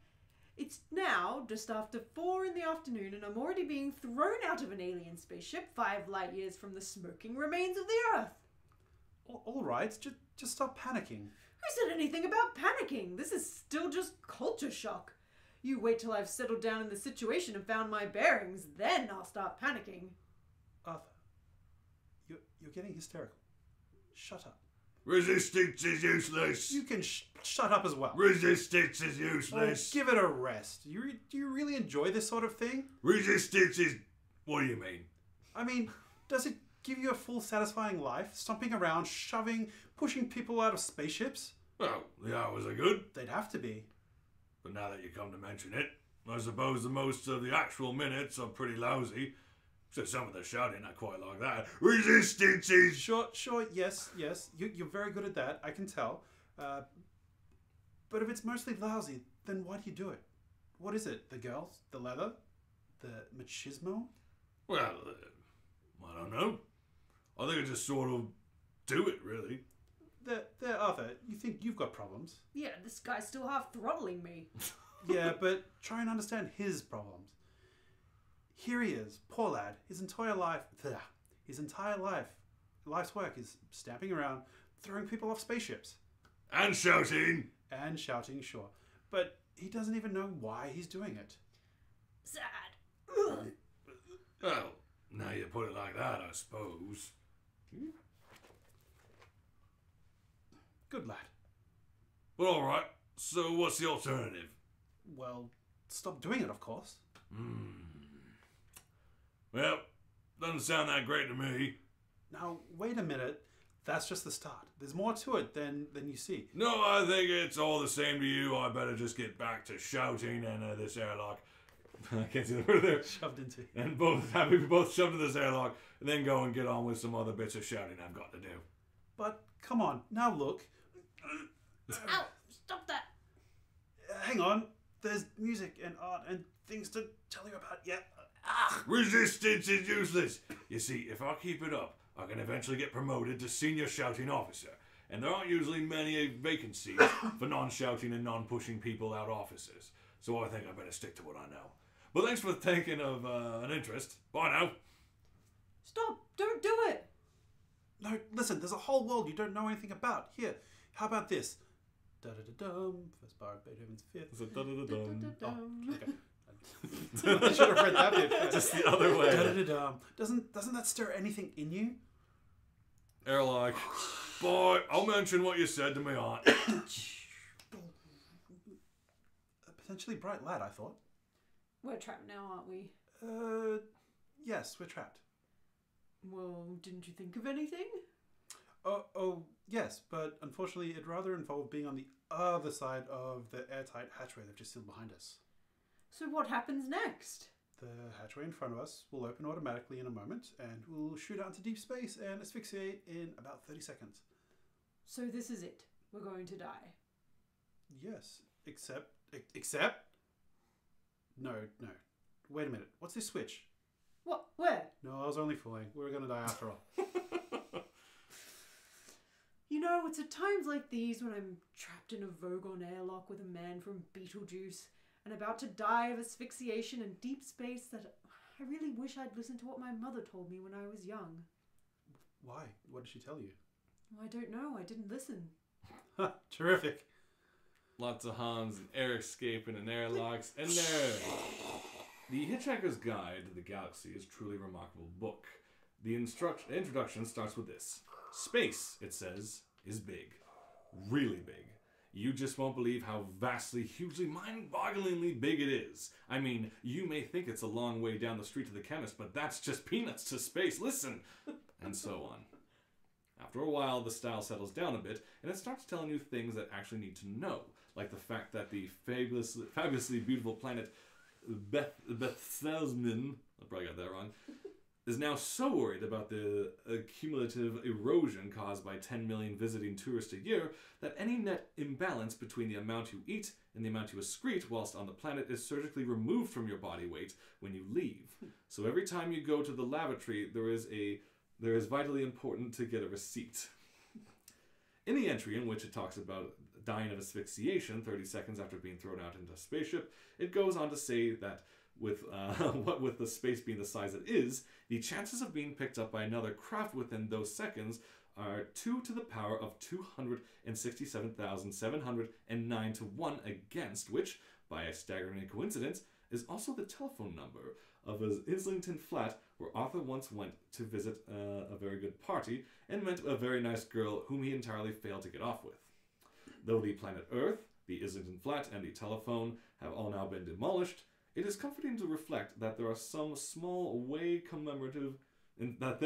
It's now just after 4 in the afternoon and I'm already being thrown out of an alien spaceship 5 light years from the smoking remains of the Earth. All right, just stop panicking. Who said anything about panicking? This is still just culture shock. You wait till I've settled down in the situation and found my bearings, then I'll start panicking. Arthur, you're getting hysterical. Shut up. Resistance is useless. You can shut up as well. Resistance is Oh, useless. give it a rest. Do you really enjoy this sort of thing? Resistance is... What do you mean? I mean, does it give you a full satisfying life, stomping around, shoving, pushing people out of spaceships? Well, the hours are good. They'd have to be. But now that you come to mention it, I suppose the most of the actual minutes are pretty lousy. So some of the shouting I quite like that. Resistance is... Sure, yes. You're very good at that, I can tell. But if it's mostly lousy, then why do you do it? What is it? The girls? The leather? The machismo? Well, I don't know. I think I just sort of do it, really. There, Arthur, you think you've got problems. Yeah, this guy's still half throttling me. Yeah, but try and understand his problems. Here he is, poor lad. His entire life's work is stamping around, throwing people off spaceships. And shouting. And shouting, sure. But he doesn't even know why he's doing it. Sad. Well, now you put it like that, I suppose. Good lad. But alright, so what's the alternative? Well, stop doing it, of course. Well, doesn't sound that great to me. Now, wait a minute. That's just the start. There's more to it than you see. No, I think it's all the same to you. I better just get back to shouting and this airlock. I can't see the word there. Shoved into. And we both shoved in this airlock, and then go and get on with some other bits of shouting I've got to do. But, come on, now look. Ow! Stop that! Hang on. There's music and art and things to tell you about. Yeah. Resistance is useless. You see, if I keep it up, I can eventually get promoted to senior shouting officer. And there aren't usually many vacancies for non-shouting and non-pushing people out officers. So I think I better stick to what I know. But thanks for taking of an interest. Bye now. Stop! Don't do it! No, listen, there's a whole world you don't know anything about. Here, how about this? Da-da-da-dum. First bar of Beethoven's Fifth. It's a da-da-da-dum. Oh, okay. I should have read that bit first. Just the other way. Da-da-da-dum. Doesn't that stir anything in you? Airlock. Boy, I'll mention what you said to me aunt. A potentially bright lad, I thought. We're trapped now, aren't we? Yes, we're trapped. Well, didn't you think of anything? Oh, yes, but unfortunately it rather involved being on the other side of the airtight hatchway they've just sealed behind us. So what happens next? The hatchway in front of us will open automatically in a moment, and we'll shoot out into deep space and asphyxiate in about 30 seconds. So this is it. We're going to die. Yes, except... No. Wait a minute. What's this switch? What? Where? No, I was only fooling. We're going to die after all. You know, it's at times like these when I'm trapped in a Vogon airlock with a man from Beetlejuice and about to die of asphyxiation in deep space that I really wish I'd listened to what my mother told me when I was young. Why? What did she tell you? I don't know. I didn't listen. Terrific. Lots of Hans and air escaping and airlocks, and there. The Hitchhiker's Guide to the Galaxy is a truly remarkable book. The introduction starts with this. Space, it says, is big. Really big. You just won't believe how vastly, hugely, mind-bogglingly big it is. I mean, you may think it's a long way down the street to the chemist, but that's just peanuts to space. Listen! And so on. After a while, the style settles down a bit, and it starts telling you things that actually need to know, like the fact that the fabulously beautiful planet Bethselsman, I probably got that wrong, is now so worried about the cumulative erosion caused by 10 million visiting tourists a year that any net imbalance between the amount you eat and the amount you excrete whilst on the planet is surgically removed from your body weight when you leave. So every time you go to the lavatory, there is vitally important to get a receipt. In the entry in which it talks about dying of asphyxiation 30 seconds after being thrown out into a spaceship, it goes on to say that with the space being the size it is, the chances of being picked up by another craft within those seconds are 2 to the power of 267,709 to 1 against, which, by a staggering coincidence, is also the telephone number of his Islington flat where Arthur once went to visit a very good party and met a very nice girl whom he entirely failed to get off with. Though the planet Earth, the Islington flat, and the telephone have all now been demolished, it is comforting to reflect that there are some small way commemorative, that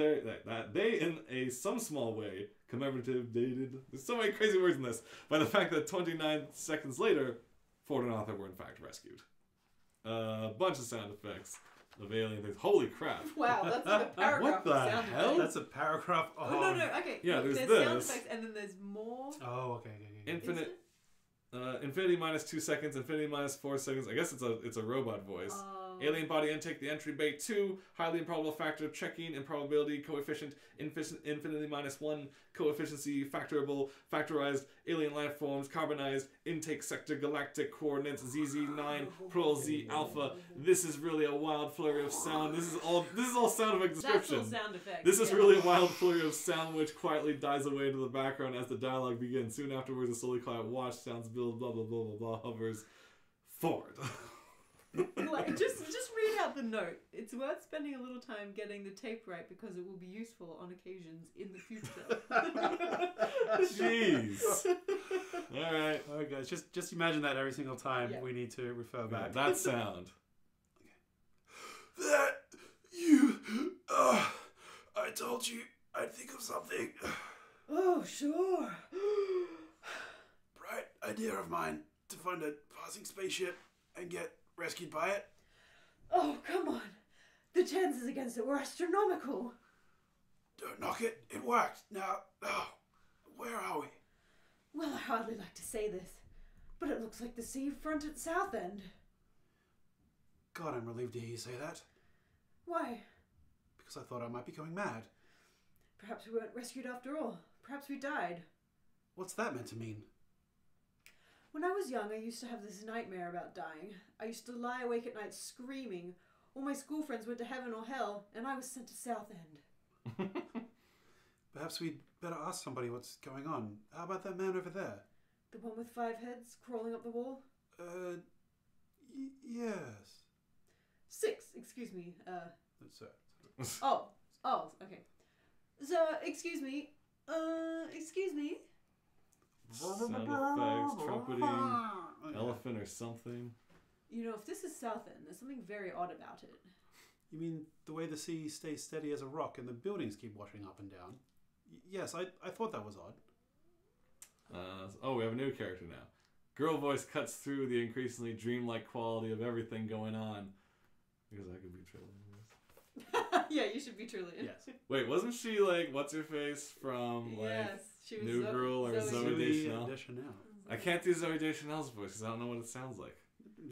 they in a some small way commemorative dated. There's so many crazy words in this. By the fact that 29 seconds later, Ford and Arthur were in fact rescued. A bunch of sound effects of alien things. Holy crap! Wow, that's like a paragraph. What the of sound hell? effects. That's a paragraph. Oh no, okay. Yeah, Look, there's sound this. effects, and then there's more. Oh, okay. Infinite. Infinity minus 2 seconds, infinity minus 4 seconds. I guess it's a robot voice. Alien body intake, the entry bay 2, highly improbable factor, checking, improbability, coefficient, infinity minus 1, coefficiency, factorable, factorized, alien life forms, carbonized, intake sector, galactic coordinates, ZZ9, Pearl Z Alpha. This is really a wild flurry of sound. This is all sound effect description. That's all sound effects. This is really a wild flurry of sound which quietly dies away into the background as the dialogue begins. Soon afterwards, a slowly quiet watch sounds build, blah blah blah blah blah hovers forward. Like, just read out the note. It's worth spending a little time getting the tape right because it will be useful on occasions in the future. Jeez. Alright. Alright guys, just imagine that every single time Yeah. we need to refer back. That sound. That you. I told you I'd think of something. Oh, sure. Bright idea of mine to find a passing spaceship and get rescued by it. Oh, come on. The chances against it were astronomical. Don't knock it. It worked. Now, where are we? Well, I hardly like to say this, but it looks like the sea front at South End. God, I'm relieved to hear you say that. Why? Because I thought I might be going mad. Perhaps we weren't rescued after all. Perhaps we died. What's that meant to mean? When I was young, I used to have this nightmare about dying. I used to lie awake at night screaming. All my school friends went to heaven or hell, and I was sent to South End. Perhaps we'd better ask somebody what's going on. How about that man over there? The one with 5 heads crawling up the wall? Yes. 6, excuse me. That's Oh, okay. So, excuse me. Excuse me. Sound effects, trumpeting, elephant or something. You know, if this is South End, there's something very odd about it. You mean the way the sea stays steady as a rock and the buildings keep washing up and down? Yes, I thought that was odd. We have a new character now. Girl voice cuts through the increasingly dreamlike quality of everything going on. Because I could be Trillian. Yeah, you should be Trillian. Yes. Wait, wasn't she like what's her face from like Yes, she was New Girl or Zoe Deschanel? Deschanel. I can't do Zoe Deschanel's voice because I don't know what it sounds like.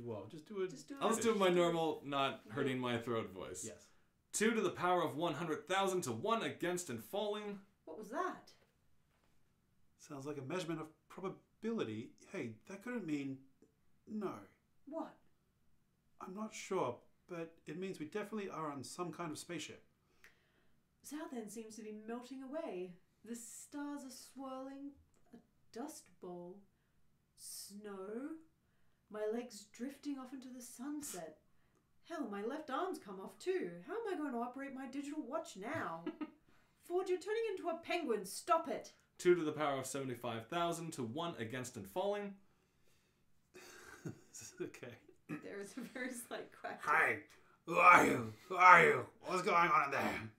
Well, just do it. Just do it. I'll just do my normal, not hurting my throat voice. Yes. 2 to the power of 100,000 to 1 against and falling. What was that? Sounds like a measurement of probability. Hey, that couldn't mean no. What? I'm not sure, but it means we definitely are on some kind of spaceship. South End seems to be melting away. The stars are swirling. A dust bowl. Snow. My legs drifting off into the sunset. Hell, my left arm's come off too. How am I going to operate my digital watch now? Ford, you're turning into a penguin. Stop it. 2 to the power of 75,000 to 1 against and falling. Okay. There is a very slight quack. Hi, who are you? Who are you? What's going on in there?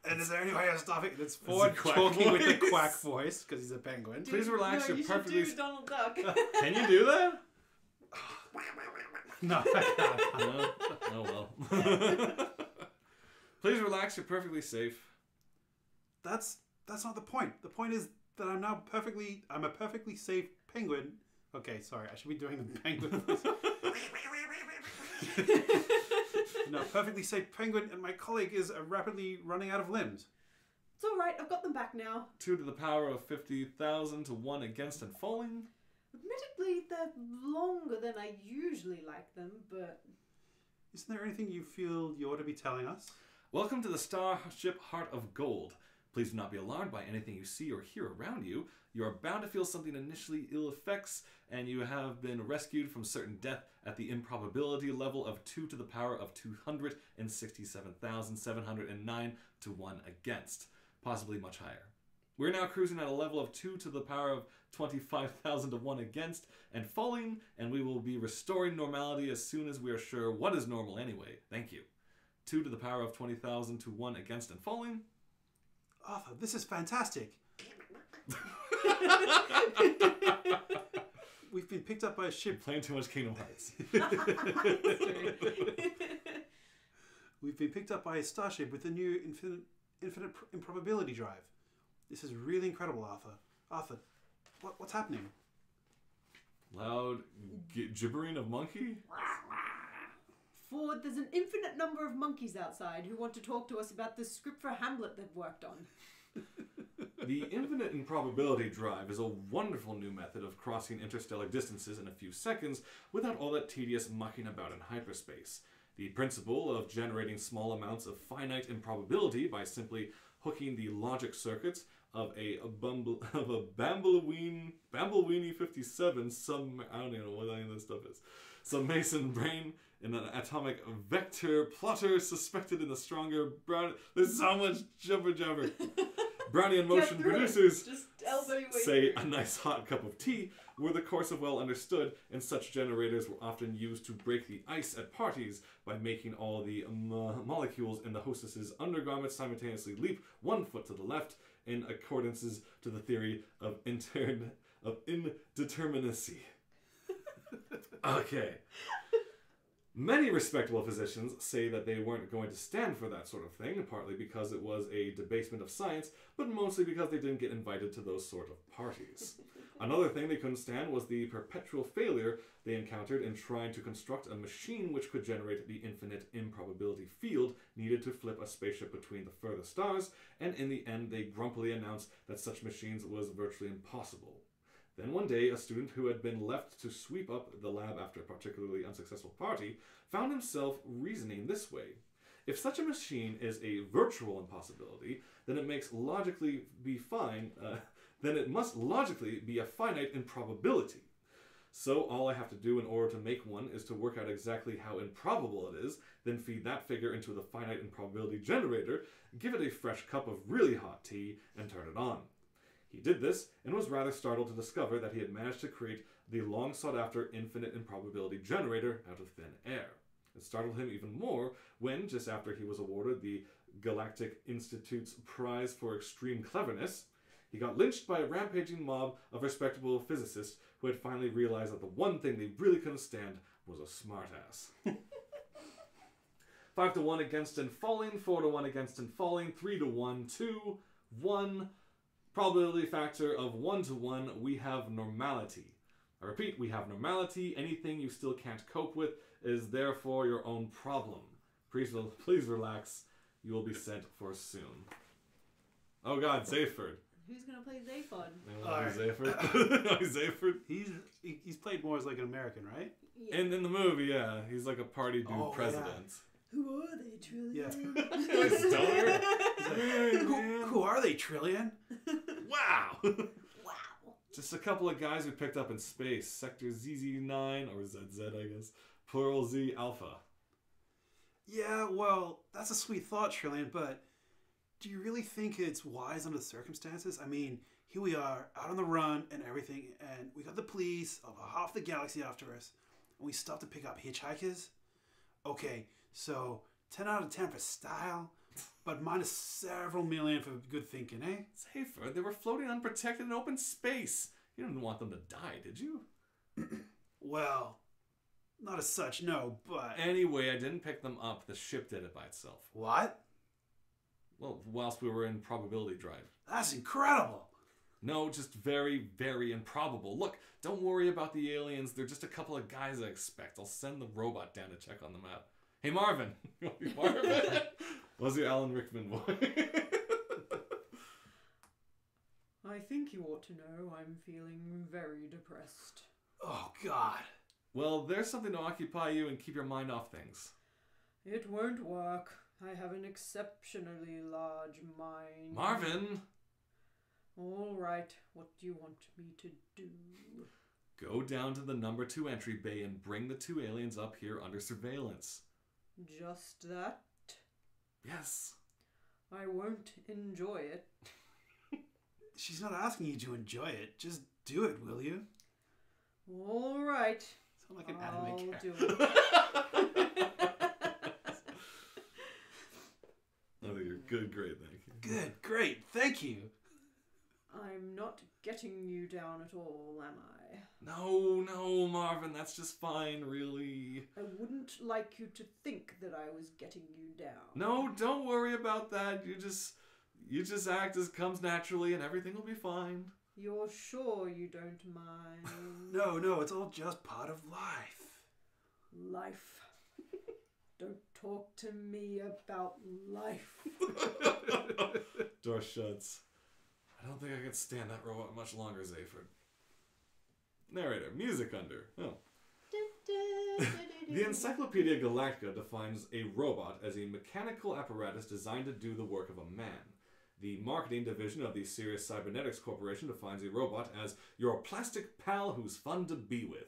And is there any way of stopping it? It's Ford quack talking with the voice. quack voice because he's a penguin. Please relax. No, You're you perfectly. should do Donald Duck. Can you do that? No, I can't. No? Oh well. Please relax. You're perfectly safe. That's not the point. The point is that I'm a perfectly safe penguin. Okay, sorry, I should be doing the penguin voice. No, perfectly safe penguin, and my colleague is rapidly running out of limbs. It's alright, I've got them back now. 2 to the power of 50,000 to 1 against and falling. Admittedly, they're longer than I usually like them, but... Isn't there anything you feel you ought to be telling us? Welcome to the Starship Heart of Gold. Please do not be alarmed by anything you see or hear around you. You are bound to feel something initially ill effects, and you have been rescued from certain death at the improbability level of 2 to the power of 267,709 to 1 against, possibly much higher. We're now cruising at a level of 2 to the power of 25,000 to 1 against and falling, and we will be restoring normality as soon as we are sure what is normal anyway. Thank you. 2 to the power of 20,000 to 1 against and falling. Arthur, this is fantastic. We've been picked up by a ship. Playing too much Kingdom Hearts. We've been picked up by a starship with a new infinite improbability drive. This is really incredible, Arthur. Arthur, what's happening? Loud gibbering of monkey? Ford, there's an infinite number of monkeys outside who want to talk to us about the script for Hamlet they've worked on. The infinite improbability drive is a wonderful new method of crossing interstellar distances in a few seconds without all that tedious mucking about in hyperspace. The principle of generating small amounts of finite improbability by simply hooking the logic circuits of a Bambleweenie 57 I don't even know what any of this stuff is. Some Mason brain in an atomic vector plotter suspected in the stronger brown. There's so much jabber. Brownian motion producers Just elbow your way say through. a nice hot cup of tea were the course of well understood, and such generators were often used to break the ice at parties by making all the molecules in the hostess's undergarments simultaneously leap 1 foot to the left in accordances to the theory of indeterminacy. Okay. Many respectable physicians say that they weren't going to stand for that sort of thing, partly because it was a debasement of science, but mostly because they didn't get invited to those sort of parties. Another thing they couldn't stand was the perpetual failure they encountered in trying to construct a machine which could generate the infinite improbability field needed to flip a spaceship between the furthest stars, and in the end they grumpily announced that such machines was virtually impossible. Then one day, a student who had been left to sweep up the lab after a particularly unsuccessful party found himself reasoning this way. If such a machine is a virtual impossibility, then it must logically be a finite improbability. So all I have to do in order to make one is to work out exactly how improbable it is, then feed that figure into the finite improbability generator, give it a fresh cup of really hot tea, and turn it on. He did this, and was rather startled to discover that he had managed to create the long-sought-after infinite improbability generator out of thin air. It startled him even more when, just after he was awarded the Galactic Institute's Prize for Extreme Cleverness, he got lynched by a rampaging mob of respectable physicists who had finally realized that the one thing they really couldn't stand was a smartass. 5 to 1 against and falling, 4 to 1 against and falling, 3 to 1, 2, 1... Probability factor of 1 to 1, we have normality. I repeat, we have normality. Anything you still can't cope with is therefore your own problem. Please relax. You will be sent for soon. Oh God, Zayford. Who's going to play Zaphod? Zayford? Zayford? He's played more as like an American, right? Yeah. In the movie, yeah. He's like a party dude president. Yeah. Who are they, Trillian? Yeah. Stoner. Who are they, Trillian? Wow. Wow. Just a couple of guys we picked up in space. Sector ZZ9, or ZZ, I guess. Plural Z Alpha. Yeah, well, that's a sweet thought, Trillian, but do you really think it's wise under the circumstances? I mean, here we are, out on the run and everything, and we got the police of half the galaxy after us, and we stopped to pick up hitchhikers? Okay, so 10 out of 10 for style, but minus several million for good thinking, eh? Safer. They were floating unprotected in open space. You didn't want them to die, did you? Well, not as such, no, but... Anyway, I didn't pick them up. The ship did it by itself. What? Well, whilst we were in probability drive. That's incredible! No, just very, very improbable. Look, don't worry about the aliens. They're just a couple of guys I expect. I'll send the robot down to check on them out. Hey, Marvin. You want to be Marvin? What's your Alan Rickman boy? I think you ought to know I'm feeling very depressed. Oh, God. Well, there's something to occupy you and keep your mind off things. It won't work. I have an exceptionally large mind. Marvin! All right, what do you want me to do? Go down to the number 2 entry bay and bring the 2 aliens up here under surveillance. Just that? Yes. I won't enjoy it. She's not asking you to enjoy it. Just do it, will you? All right. Sound like an I'll anime character. do it. Oh, you're good, great, thank you. Good, great, thank you. I'm not getting you down at all, am I? No, Marvin, that's just fine, really. I wouldn't like you to think that I was getting you down. No, don't worry about that. You just act as comes naturally and everything will be fine. You're sure you don't mind? No, it's all just part of life. Life. Don't talk to me about life. Door shuts. I don't think I can stand that robot much longer, Zayford. Narrator, music under. Oh. The Encyclopedia Galactica defines a robot as a mechanical apparatus designed to do the work of a man. The marketing division of the Sirius Cybernetics Corporation defines a robot as your plastic pal who's fun to be with.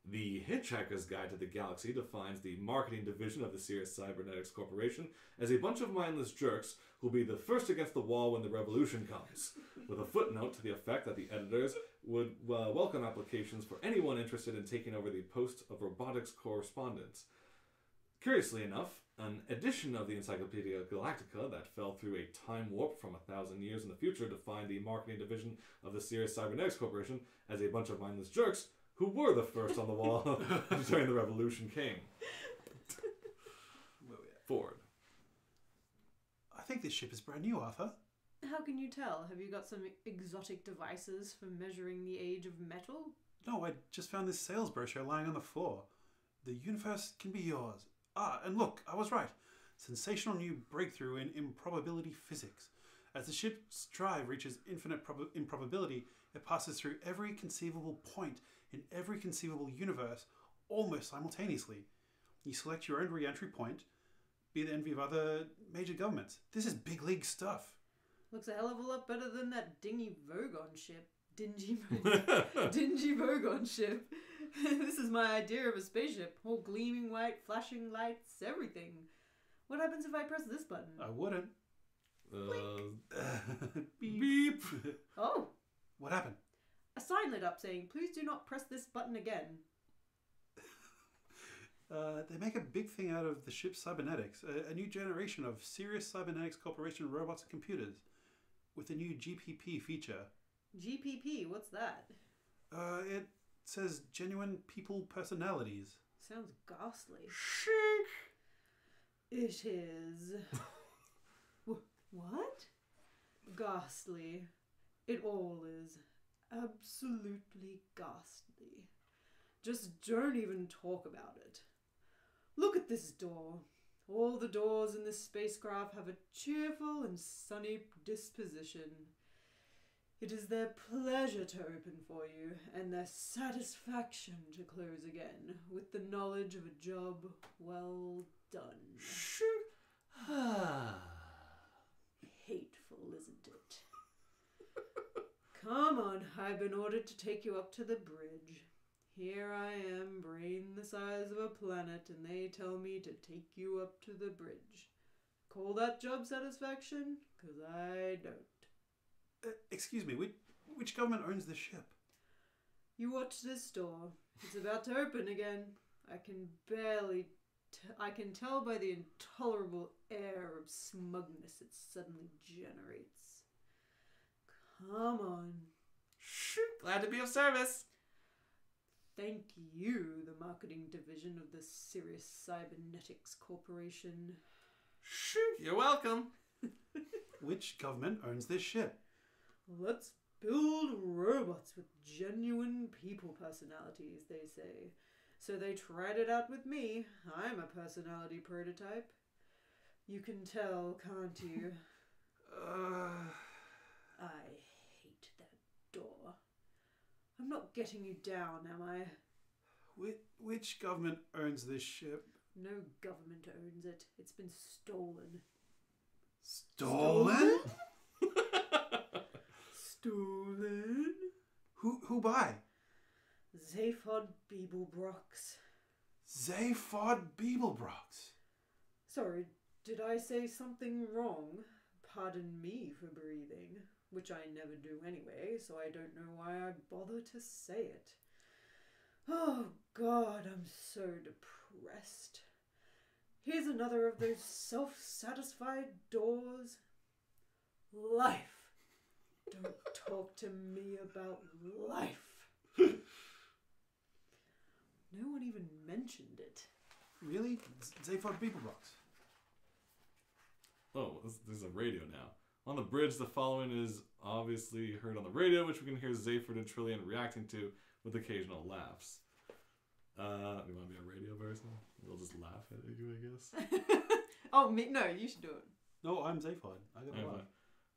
The Hitchhiker's Guide to the Galaxy defines the marketing division of the Sirius Cybernetics Corporation as a bunch of mindless jerks who'll be the first against the wall when the revolution comes, with a footnote to the effect that the editors would welcome applications for anyone interested in taking over the post of robotics correspondence. Curiously enough, an edition of the Encyclopedia Galactica that fell through a time warp from 1,000 years in the future defined the marketing division of the Sirius Cybernetics Corporation as a bunch of mindless jerks who were the first on the wall during the revolution came. Ford. I think this ship is brand new, Arthur. How can you tell? Have you got some exotic devices for measuring the age of metal? No, I just found this sales brochure lying on the floor. The universe can be yours. Ah, and look, I was right. Sensational new breakthrough in improbability physics. As the ship's drive reaches infinite improbability, it passes through every conceivable point in every conceivable universe almost simultaneously. You select your own re-entry point, be the envy of other major governments. This is big league stuff. Looks a hell of a lot better than that dingy Vogon ship. Dingy Vogon ship. This is my idea of a spaceship. All gleaming white, flashing lights, everything. What happens if I press this button? I wouldn't. Beep. Oh, What happened? a sign lit up saying, "Please do not press this button again." They make a big thing out of the ship's cybernetics, a new generation of Sirius Cybernetics Corporation robots and computers, with a new GPP feature. GPP, what's that? It says genuine people personalities. Sounds ghastly. Shink. It is. What? Ghastly. It all is. Absolutely ghastly. Just don't even talk about it. Look at this door. All the doors in this spacecraft have a cheerful and sunny disposition. It is their pleasure to open for you, and their satisfaction to close again, with the knowledge of a job well done. Hateful, isn't it? Come on, I've been ordered to take you up to the bridge. Here I am, brain the size of a planet, and they tell me to take you up to the bridge. Call that job satisfaction? 'Cause I don't. Excuse me, which government owns this ship? You watch this door. It's about to open again. I can tell by the intolerable air of smugness it suddenly generates. Come on. Glad to be of service. Thank you, the marketing division of the Sirius Cybernetics Corporation. You're welcome. Which government owns this ship? Let's build robots with genuine people personalities, they say. So they tried it out with me. I'm a personality prototype. You can tell, can't you? I hate that door. I'm not getting you down, am I? Which government owns this ship? No government owns it. It's been stolen. Stolen? Stolen? Who by? Zaphod Beeblebrox. Zaphod Beeblebrox. Sorry, did I say something wrong? Pardon me for breathing, which I never do anyway, so I don't know why I bother to say it. Oh God, I'm so depressed. Here's another of those self-satisfied doors. Life. Don't talk to me about life. No one even mentioned it. Really? Zaphod Beeblebrox. Oh, there's a radio now. On the bridge, the following is obviously heard on the radio, which we can hear Zaphod and Trillian reacting to with occasional laughs. You want to be a radio person? We'll just laugh at you, I guess. Oh, me? No, you should do it. No, I'm Zaphod. I got a Anyway. lot.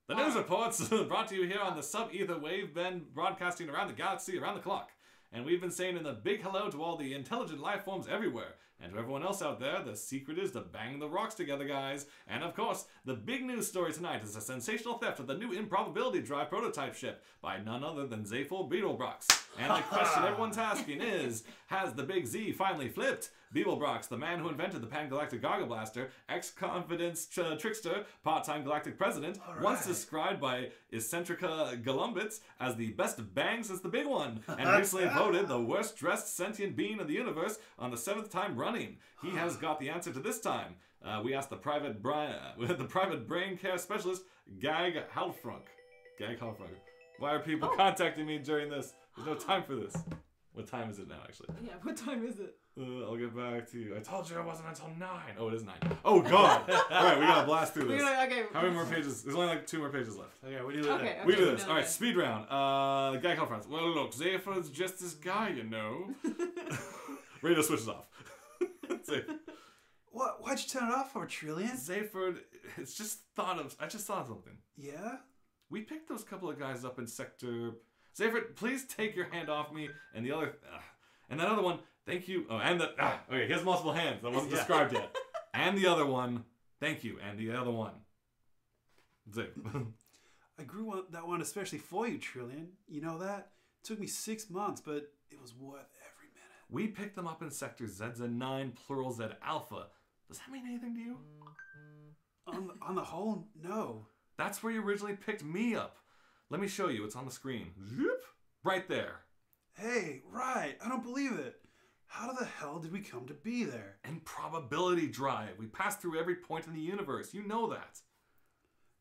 The news reports brought to you here on the sub-ether wave band, broadcasting around the galaxy around the clock. And we've been saying a big hello to all the intelligent life forms everywhere. And to everyone else out there, the secret is to bang the rocks together, guys. And of course, the big news story tonight is a sensational theft of the new improbability drive prototype ship by none other than Zaphod Beeblebrox. And the question everyone's asking is, has the big Z finally flipped? Beeblebrox, the man who invented the Pan-Galactic Gargle Blaster, ex-confidence trickster, part-time galactic president, once described by Eccentrica Galumbits as the best bang since the big one, and recently voted the worst-dressed sentient being in the universe on the 7th time running. He has got the answer to this time. We asked the private brain care specialist, Gag Halfrunk. Why are people contacting me during this? There's no time for this. What time is it now, actually? Yeah, what time is it? I'll get back to you. I told you it wasn't until 9. Oh, it is 9. Oh, God. All right, we got to blast through this. Okay. How many more pages? There's only like 2 more pages left. Okay, we do it. Okay. We do this. All right, speed round. Guy called friends. Well, look, Zaphod's just this guy, you know. Radio switches off. What? Why'd you turn it off for, Trillian? Zaphod, I just thought of something. Yeah? We picked those couple of guys up in sector... Zaphod, please take your hand off me. And the other... and that other one, thank you. Oh, and the... okay, he has multiple hands. That wasn't described yet. And the other one, thank you. And the other one. Zaphod. I grew that one especially for you, Trillian. You know that? It took me 6 months, but it was worth every minute. We picked them up in sector ZZ9, plural Z Alpha. Does that mean anything to you? On the whole, no. That's where you originally picked me up. Let me show you. It's on the screen. Zoop. Right there. Hey, right. I don't believe it. How the hell did we come to be there? Improbability drive. We passed through every point in the universe. You know that.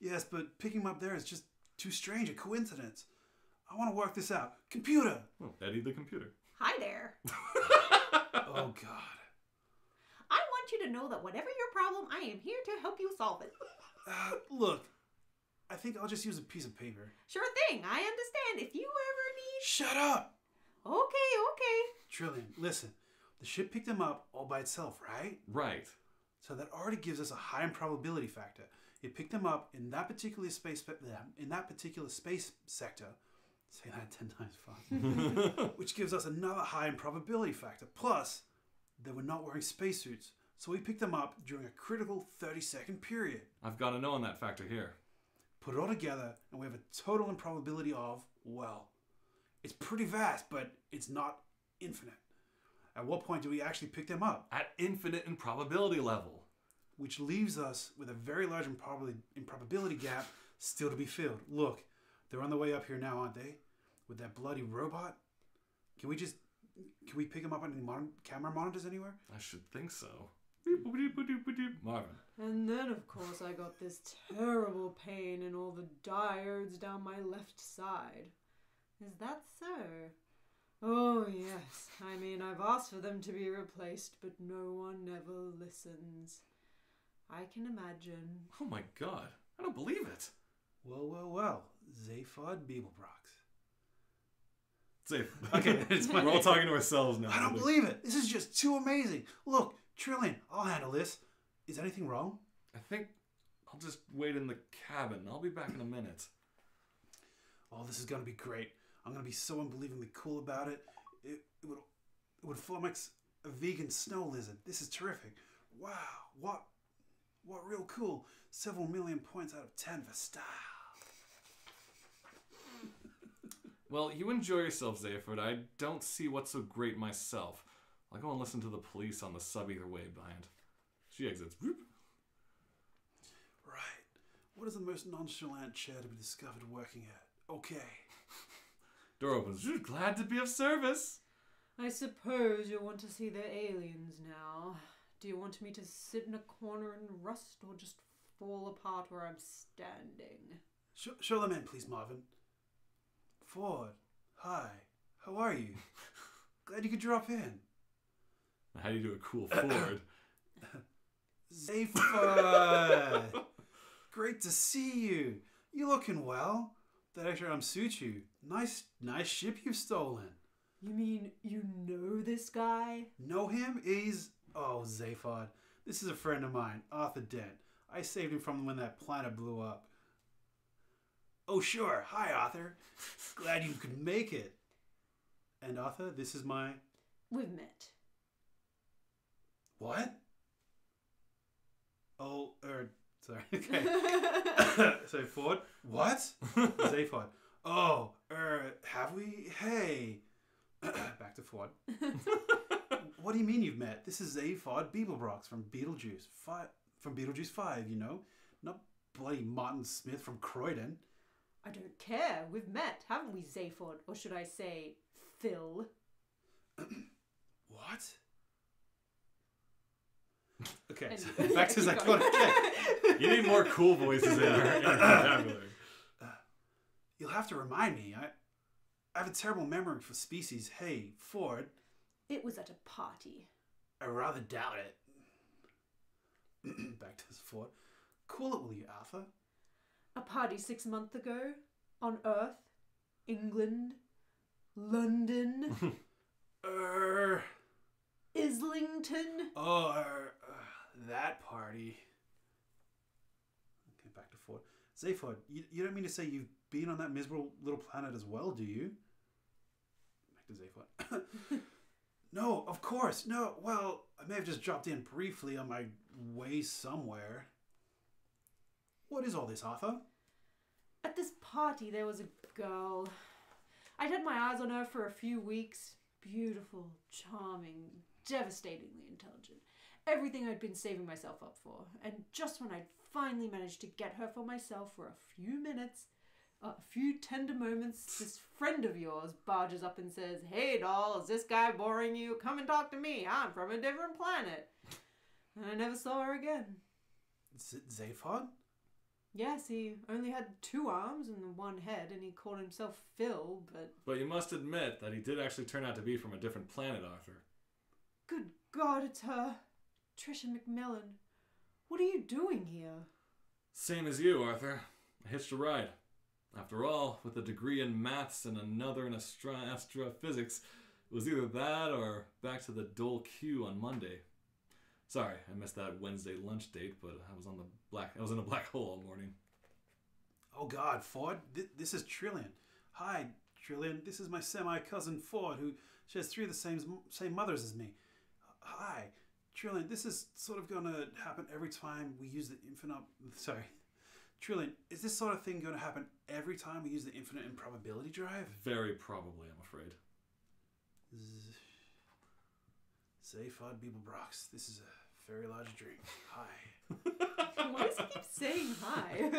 Yes, but picking him up there is just too strange a coincidence. I want to work this out. Computer! Oh, Eddie the computer. Hi there. Oh, God. I want you to know that whatever your problem, I am here to help you solve it. Look, I think I'll just use a piece of paper. Sure thing. I understand. If you ever need... Shut up! Okay. Trillian, listen. The ship picked him up all by itself, right? Right. So that already gives us a high improbability factor. It picked them up in that particular space sector. Say that 10 times fast. Which gives us another high improbability factor. Plus, they were not wearing spacesuits, so we picked them up during a critical 30-second period. I've got a no on that factor here. Put it all together, and we have a total improbability of, well, it's pretty vast, but it's not infinite. At what point do we actually pick them up? At infinite improbability level. Which leaves us with a very large improbability gap still to be filled. Look, they're on the way up here now, aren't they? With that bloody robot? Can we pick them up on any camera monitors anywhere? I should think so. Marvin. And then, of course, I got this terrible pain in all the diodes down my left side. Is that so? Oh, yes. I mean, I've asked for them to be replaced, but no one ever listens. I can imagine. Oh my god. I don't believe it. Well. Zaphod Beeblebrox. Safe. Okay, We're all talking to ourselves now. I don't believe it. This is just too amazing. Look, Trillian, I'll handle this. Is anything wrong? I think I'll just wait in the cabin. I'll be back in a minute. Oh, this is going to be great. I'm going to be so unbelievably cool about it. It would flummox a vegan snow lizard. This is terrific. Wow, what real cool. Several million points out of 10 for style. Well, you enjoy yourself, Zayford. I don't see what's so great myself. I'll go and listen to the police on the sub either way band. She exits. Whoop. Right. What is the most nonchalant chair to be discovered working at? Okay. Door opens. Glad to be of service. I suppose you'll want to see the aliens now. Do you want me to sit in a corner and rust or just fall apart where I'm standing? Show them in, please, Marvin. Ford, hi. How are you? Glad you could drop in. How do you do a cool Ford? Zayfod! Great to see you. You looking well. That extra arm suits you. Nice ship you've stolen. You mean you know this guy? Know him? Oh, Zaphod. This is a friend of mine, Arthur Dent. I saved him from when that planet blew up. Oh, sure. Hi, Arthur. Glad you could make it. And Arthur, this is my... We've met. What? Oh, sorry. Okay. So, Ford, what? Zaphod. Oh, have we? Hey. Back to Ford. What do you mean you've met? This is Zaphod Beeblebrox from Beetlejuice. From Beetlejuice 5, you know? Not bloody Martin Smith from Croydon. I don't care. We've met, haven't we, Zaphod? Or should I say, Phil? What? Okay, And- so back to Zaphod again. You need more cool voices in your vocabulary. You'll have to remind me. I have a terrible memory for species. Hey, Ford. It was at a party. I rather doubt it. Back to Ford. Cool it, will you, Arthur? A party 6 months ago? On Earth? England? London? Islington? Oh, that party. Okay, back to Ford. Zaphod, you don't mean to say you've been on that miserable little planet as well, do you? Back to Zaphod. No, of course. No, well, I may have just dropped in briefly on my way somewhere. What is all this, Arthur? At this party, there was a girl. I'd had my eyes on her for a few weeks. Beautiful, charming, devastatingly intelligent. Everything I'd been saving myself up for. And just when I'd finally managed to get her for myself for a few minutes, a few tender moments, this friend of yours barges up and says, "Hey doll, is this guy boring you? Come and talk to me. I'm from a different planet." And I never saw her again. Zaphod? Yes, he only had 2 arms and 1 head, and he called himself Phil, but... But you must admit that he did actually turn out to be from a different planet, Arthur. Good God, it's her. Trisha McMillan. What are you doing here? Same as you, Arthur. I hitched a ride. After all, with a degree in maths and another in astrophysics, it was either that or back to the Dole Q on Monday. Sorry, I missed that Wednesday lunch date, but I was in a black hole all morning. Oh God, Ford, this is Trillian. Hi, Trillian. This is my semi-cousin Ford, who shares 3 of the same mothers as me. Hi, Trillian. This is sort of going to happen every time we use the infinite. Sorry, Trillian. Is this sort of thing going to happen every time we use the infinite improbability drive? Very probably, I'm afraid. Say Ford Beeblebrox. This is a very large dream. Hi. Why does he keep saying hi?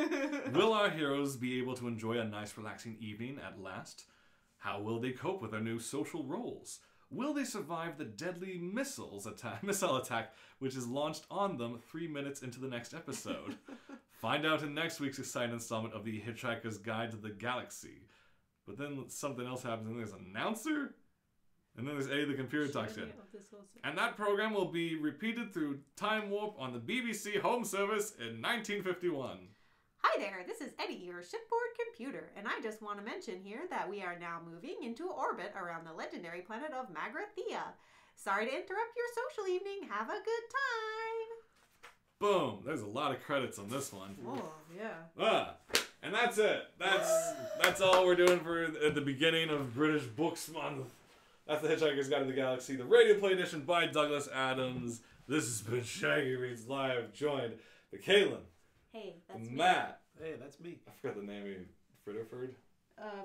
Will our heroes be able to enjoy a nice, relaxing evening at last? How will they cope with their new social roles? Will they survive the deadly missile attack, which is launched on them 3 minutes into the next episode? Find out in next week's exciting installment of The Hitchhiker's Guide to the Galaxy. But then something else happens, and there's an announcer? And then there's Eddie the computer talks in. And that program will be repeated through Time Warp on the BBC Home Service in 1951. Hi there, this is Eddie, your shipboard computer, and I just want to mention here that we are now moving into orbit around the legendary planet of Magrathea. Sorry to interrupt your social evening. Have a good time. Boom! There's a lot of credits on this one. Oh, yeah. And that's it. That's all we're doing for at the beginning of British Books Month. That's The Hitchhiker's Guide to the Galaxy, the radio play edition by Douglas Adams. This has been Shaggy Reads Live, joined by Kaylin. Hey, that's me. Matt. Hey, that's me. I forgot the name. Fritterford?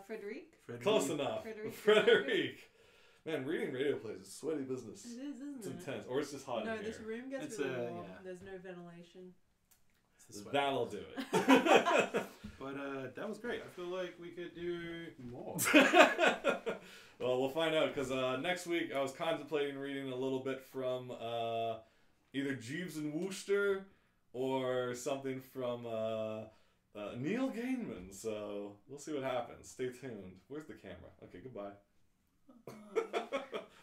Frederic? Close enough. Frederic. Man, reading radio plays is a sweaty business. It is, isn't It's it? intense. Or it's just hot No, in here. this room gets It's, really warm. yeah. There's no ventilation. That'll do it. But that was great. I feel like we could do more. Well, we'll find out, because next week I was contemplating reading a little bit from either Jeeves and Wooster or something from Neil Gaiman. So we'll see what happens. Stay tuned. Where's the camera? Okay, goodbye.